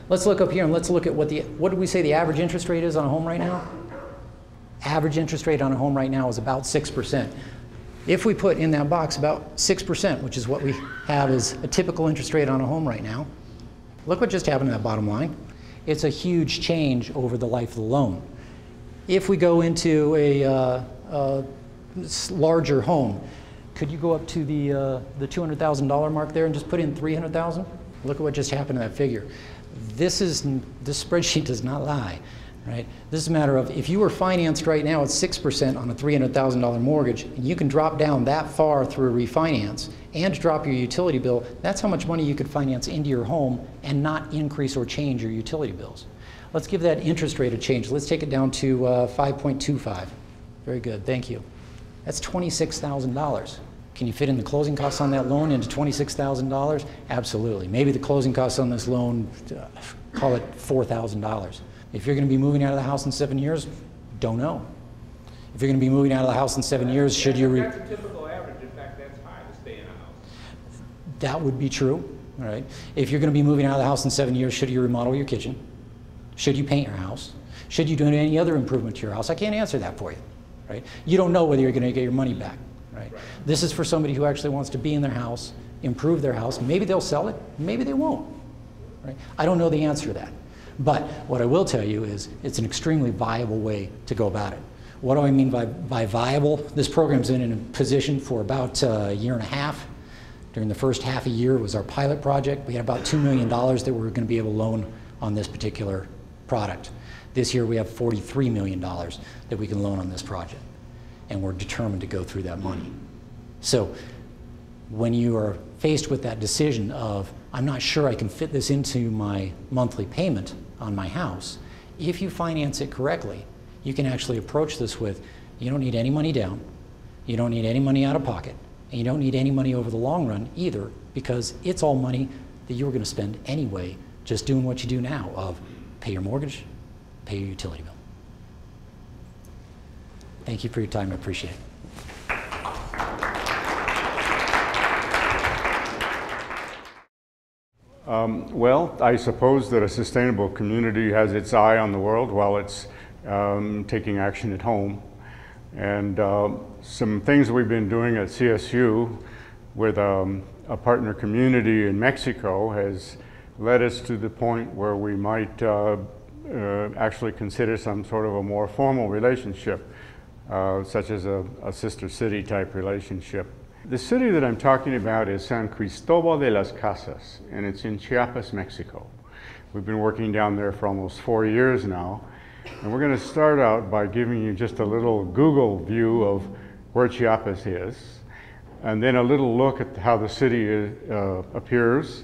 Let's look up here and let's look at what did we say the average interest rate is on a home right now? Average interest rate on a home right now is about 6%. If we put in that box about 6%, which is what we have as a typical interest rate on a home right now, look what just happened to that bottom line. It's a huge change over the life of the loan. If we go into a larger home, could you go up to the $200,000 mark there and just put in $300,000? Look at what just happened to that figure. This spreadsheet does not lie, right? This is a matter of, if you were financed right now at 6% on a $300,000 mortgage, and you can drop down that far through a refinance and drop your utility bill, that's how much money you could finance into your home and not increase or change your utility bills. Let's give that interest rate a change. Let's take it down to 5.25. Very good, thank you. That's $26,000. Can you fit in the closing costs on that loan into $26,000? Absolutely. Maybe the closing costs on this loan, call it $4,000. If you're going to be moving out of the house in 7 years, don't know. If you're going to be moving out of the house in 7 years, should you... That's a typical average. In fact, that's high to stay in a house. That would be true, all right? If you're going to be moving out of the house in 7 years, should you remodel your kitchen? Should you paint your house? Should you do any other improvement to your house? I can't answer that for you, right? You don't know whether you're going to get your money back. Right. This is for somebody who actually wants to be in their house, improve their house. Maybe they'll sell it, maybe they won't. Right? I don't know the answer to that. But what I will tell you is it's an extremely viable way to go about it. What do I mean by viable? This program's been in a position for about a year and a half. During the first half a year was our pilot project. We had about $2 million that we were going to be able to loan on this particular product. This year we have $43 million that we can loan on this project. And we're determined to go through that money. So when you are faced with that decision of, I'm not sure I can fit this into my monthly payment on my house, if you finance it correctly, you can actually approach this with, you don't need any money down, you don't need any money out of pocket, and you don't need any money over the long run either, because it's all money that you were going to spend anyway, just doing what you do now of pay your mortgage, pay your utility bill. Thank you for your time. I appreciate it. Well, I suppose that a sustainable community has its eye on the world while it's taking action at home. And some things we've been doing at CSU with a partner community in Mexico has led us to the point where we might actually consider some sort of a more formal relationship. Such as a sister city type relationship. The city that I'm talking about is San Cristobal de las Casas, and it's in Chiapas, Mexico. We've been working down there for almost 4 years now, and we're going to start out by giving you just a little Google view of where Chiapas is, and then a little look at how the city appears,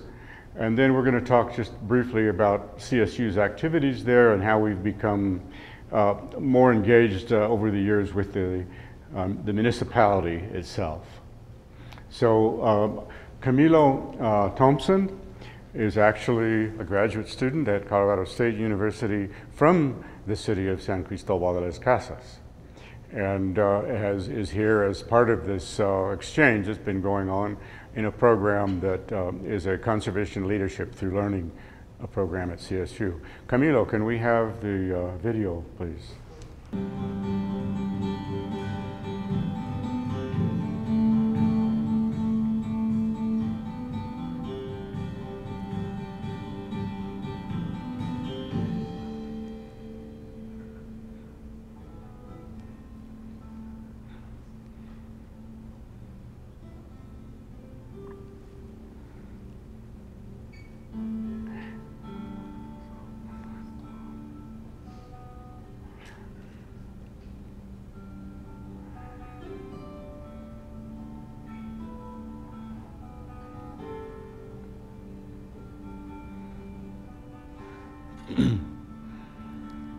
and then we're going to talk just briefly about CSU's activities there and how we've become more engaged over the years with the municipality itself. So Camilo Thompson is actually a graduate student at Colorado State University from the city of San Cristobal de las Casas, and is here as part of this exchange that's been going on in a program that is a conservation leadership through learning a program at CSU. Camilo, can we have the video, please?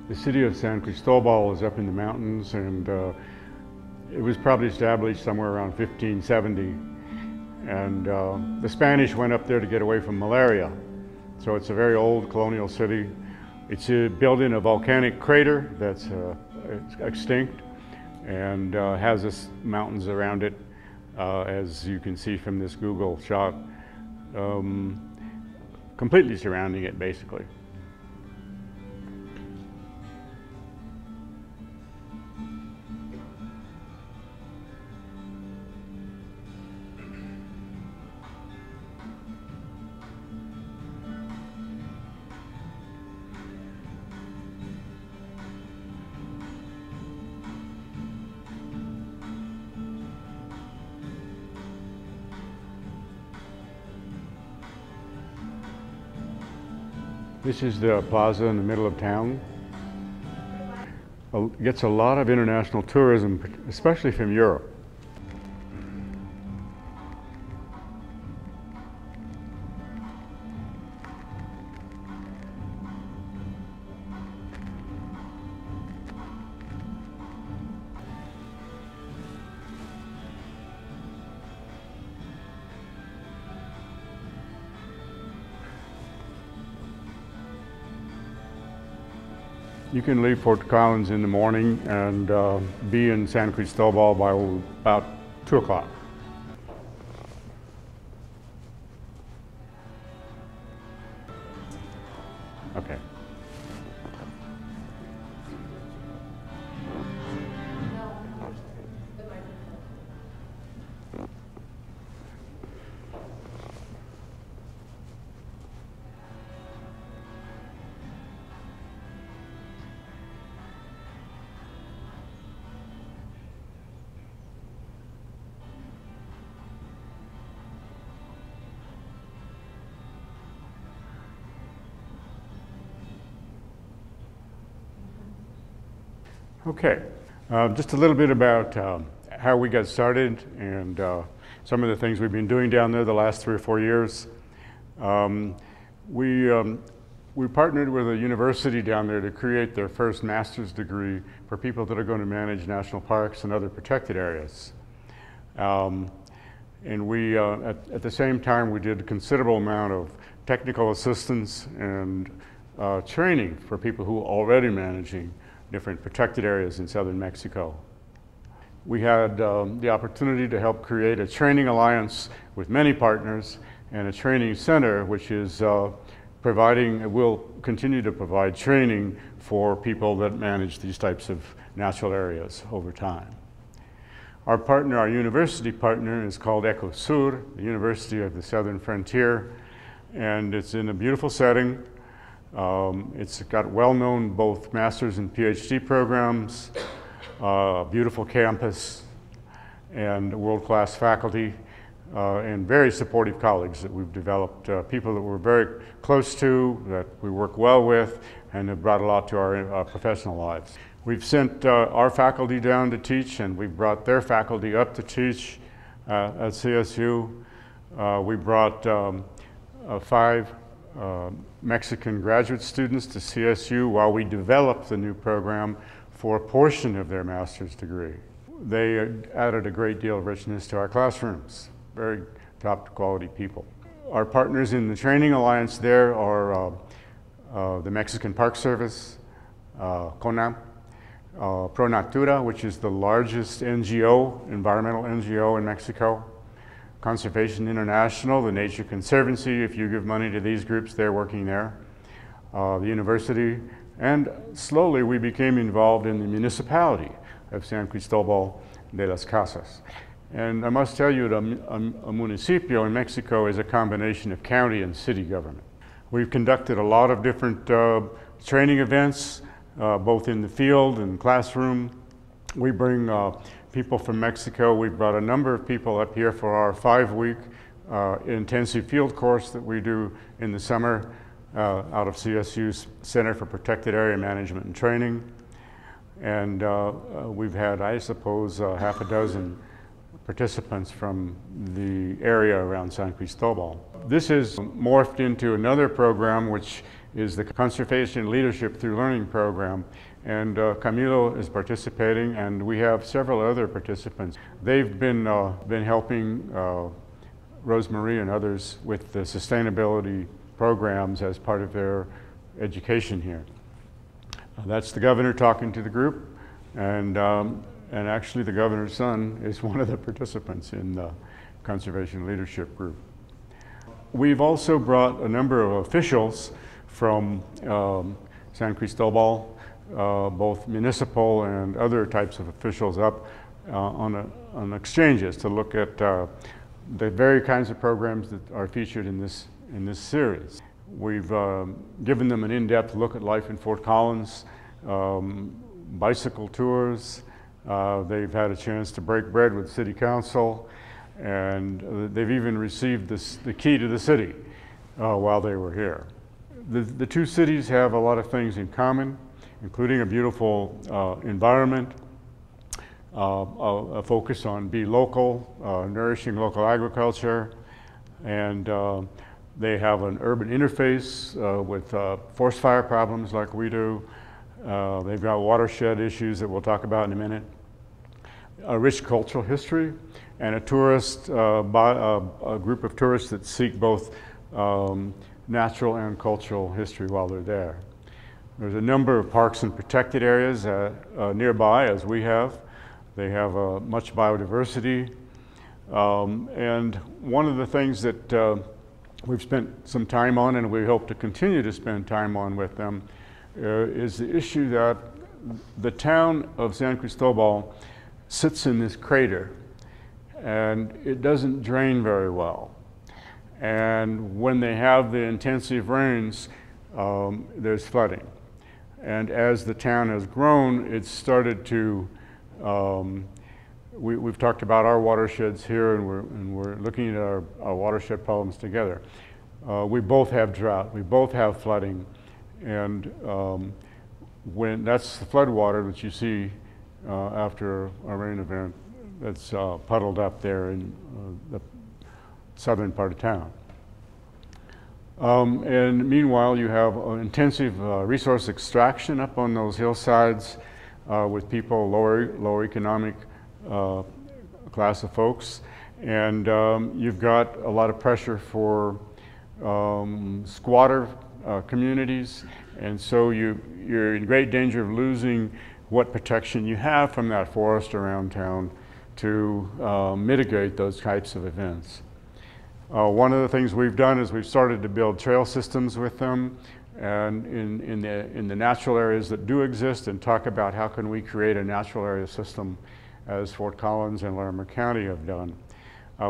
The city of San Cristobal is up in the mountains, and it was probably established somewhere around 1570. And the Spanish went up there to get away from malaria. So it's a very old colonial city. It's built in a volcanic crater that's extinct and has this mountains around it, as you can see from this Google shot, completely surrounding it basically. This is the plaza in the middle of town. It gets a lot of international tourism, especially from Europe. You can leave Fort Collins in the morning and be in San Cristobal by about 2 o'clock. Okay. Okay, just a little bit about how we got started and some of the things we've been doing down there the last 3 or 4 years. We partnered with a university down there to create their first master's degree for people that are going to manage national parks and other protected areas. And we, at the same time, we did a considerable amount of technical assistance and training for people who are already managing different protected areas in southern Mexico. We had the opportunity to help create a training alliance with many partners and a training center which is will continue to provide training for people that manage these types of natural areas over time. Our partner, our university partner, is called EcoSur, the University of the Southern Frontier, and it's in a beautiful setting. It's got well-known both master's and PhD programs, beautiful campus, and world-class faculty, and very supportive colleagues that we've developed, people that we're very close to, that we work well with, and have brought a lot to our professional lives. We've sent our faculty down to teach, and we've brought their faculty up to teach at CSU. We brought 5 Mexican graduate students to CSU while we developed the new program for a portion of their master's degree. They added a great deal of richness to our classrooms, very top quality people. Our partners in the training alliance there are the Mexican Park Service, CONAM, Pro Natura, which is the largest NGO, environmental NGO in Mexico, Conservation International, the Nature Conservancy, if you give money to these groups, they're working there, the university, and slowly we became involved in the municipality of San Cristobal de las Casas. And I must tell you that a municipio in Mexico is a combination of county and city government. We've conducted a lot of different training events, both in the field and classroom. We bring people from Mexico. We brought a number of people up here for our 5-week intensive field course that we do in the summer out of CSU's Center for Protected Area Management and Training. And we've had, I suppose, half a dozen participants from the area around San Cristobal. This is morphed into another program, which is the Conservation Leadership Through Learning program. And Camilo is participating, and we have several other participants. They've been helping Rosemarie and others with the sustainability programs as part of their education here. That's the governor talking to the group, and actually the governor's son is one of the participants in the conservation leadership group. We've also brought a number of officials from San Cristobal, both municipal and other types of officials up on exchanges to look at the very kinds of programs that are featured in this series. We've given them an in-depth look at life in Fort Collins, bicycle tours. They've had a chance to break bread with City Council, and they've even received the key to the city while they were here. The two cities have a lot of things in common, including a beautiful environment, a focus on be local, nourishing local agriculture, and they have an urban interface with forest fire problems like we do. They've got watershed issues that we'll talk about in a minute. A rich cultural history, and a group of tourists that seek both natural and cultural history while they're there. There's a number of parks and protected areas nearby, as we have. They have much biodiversity. And one of the things that we've spent some time on, and we hope to continue to spend time on with them, is the issue that the town of San Cristobal sits in this crater, and it doesn't drain very well. And when they have the intensive rains, there's flooding. And as the town has grown, it's started to, we've talked about our watersheds here, and we're looking at our watershed problems together. We both have drought, we both have flooding, and when that's the flood water that you see after a rain event that's puddled up there in the southern part of town. And meanwhile, you have intensive resource extraction up on those hillsides with people lower economic class of folks, and you've got a lot of pressure for squatter communities, and so you're in great danger of losing what protection you have from that forest around town to mitigate those types of events. One of the things we've done is we've started to build trail systems with them, and in the natural areas that do exist, and talk about how can we create a natural area system as Fort Collins and Larimer County have done.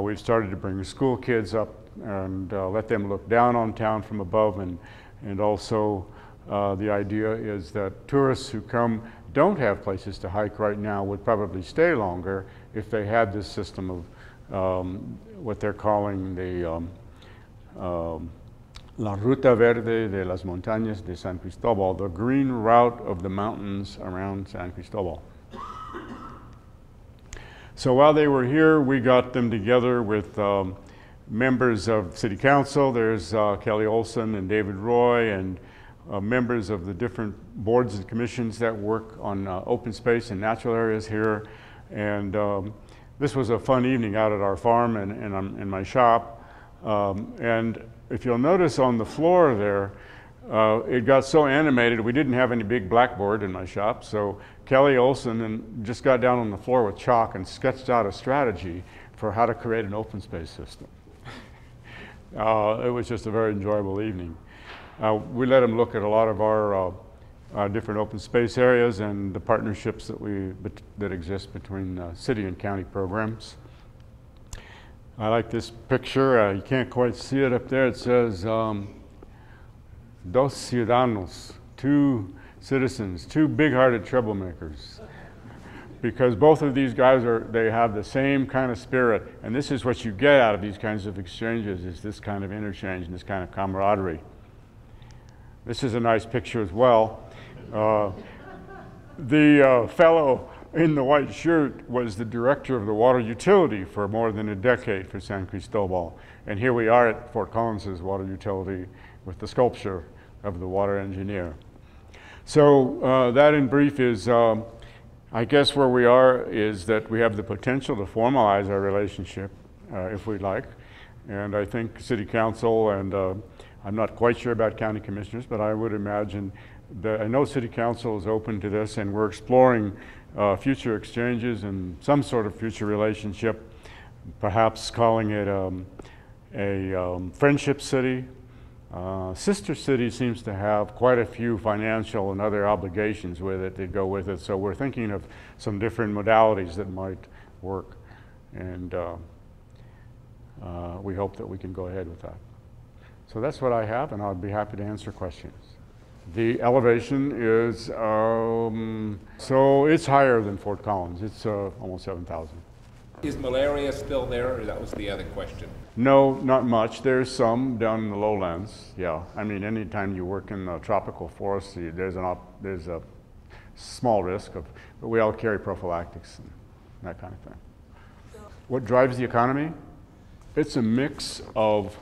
We've started to bring school kids up and let them look down on town from above, and also the idea is that tourists who come don't have places to hike right now would probably stay longer if they had this system of what they're calling the La Ruta Verde de las Montañas de San Cristobal, the green route of the mountains around San Cristobal. So while they were here, we got them together with members of City Council. There's Kelly Olson and David Roy, and members of the different boards and commissions that work on open space and natural areas here. And this was a fun evening out at our farm and in my shop. And if you'll notice on the floor there, it got so animated, we didn't have any big blackboard in my shop, so Kelly Olson just got down on the floor with chalk and sketched out a strategy for how to create an open space system. It was just a very enjoyable evening. We let them look at a lot of our different open space areas and the partnerships that exist between city and county programs. I like this picture. You can't quite see it up there. It says, Dos ciudadanos, two citizens, two big-hearted troublemakers. Because both of these guys they have the same kind of spirit, and this is what you get out of these kinds of exchanges, is this kind of interchange and this kind of camaraderie. This is a nice picture as well. The fellow in the white shirt was the director of the water utility for more than a decade for San Cristobal. And here we are at Fort Collins's water utility with the sculpture of the water engineer. So that in brief is, I guess where we are is that we have the potential to formalize our relationship if we'd like. And I think City Council and I'm not quite sure about county commissioners, but I would imagine that I know City Council is open to this, and we're exploring future exchanges and some sort of future relationship, perhaps calling it a friendship city. Sister City seems to have quite a few financial and other obligations with it that go with it, so we're thinking of some different modalities that might work, and we hope that we can go ahead with that. So that's what I have, and I'll be happy to answer questions. The elevation is, so it's higher than Fort Collins. It's almost 7,000. Is malaria still there, or that was the other question? No, not much. There's some down in the lowlands, yeah. I mean, anytime you work in the tropical forest, there's a small risk of, but we all carry prophylactics and that kind of thing. What drives the economy? It's a mix of,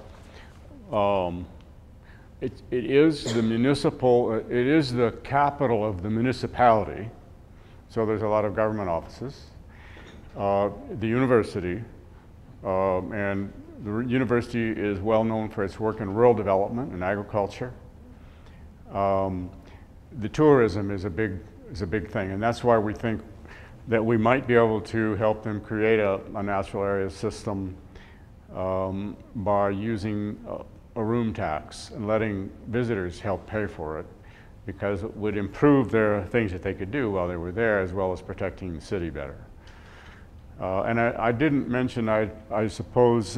it is the municipal, it is the capital of the municipality, so there's a lot of government offices. The university, and the university is well known for its work in rural development and agriculture. The tourism is a big thing, and that's why we think that we might be able to help them create a natural area system by using a room tax and letting visitors help pay for it, because it would improve their things that they could do while they were there, as well as protecting the city better. And I didn't mention, I suppose,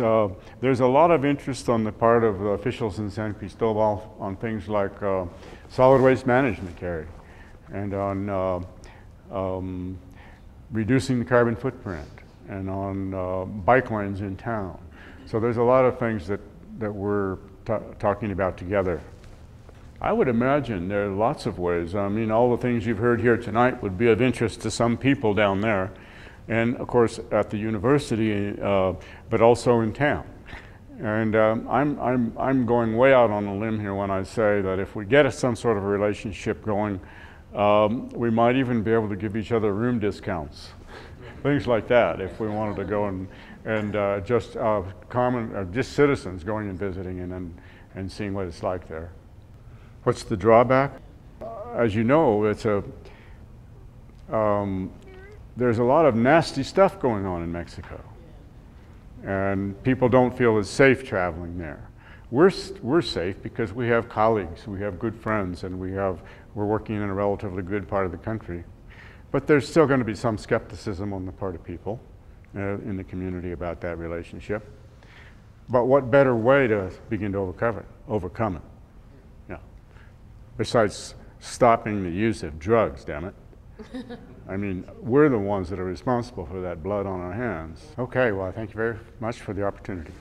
there's a lot of interest on the part of the officials in San Cristobal on things like solid waste management, Carrie, and on reducing the carbon footprint, and on bike lanes in town. So there's a lot of things that we're talking about together. I would imagine there are lots of ways. I mean, all the things you've heard here tonight would be of interest to some people down there, and of course at the university, but also in town. And I'm going way out on a limb here when I say that if we get some sort of a relationship going, we might even be able to give each other room discounts, things like that, if we wanted to go and just just citizens going and visiting and seeing what it's like there. What's the drawback? As you know, it's there's a lot of nasty stuff going on in Mexico, and people don't feel as safe traveling there. We're safe because we have colleagues, we have good friends, and we're working in a relatively good part of the country. But there's still going to be some skepticism on the part of people in the community about that relationship. But what better way to begin to overcome it? Yeah. Besides stopping the use of drugs, damn it. I mean, we're the ones that are responsible for that blood on our hands. Okay, well, thank you very much for the opportunity.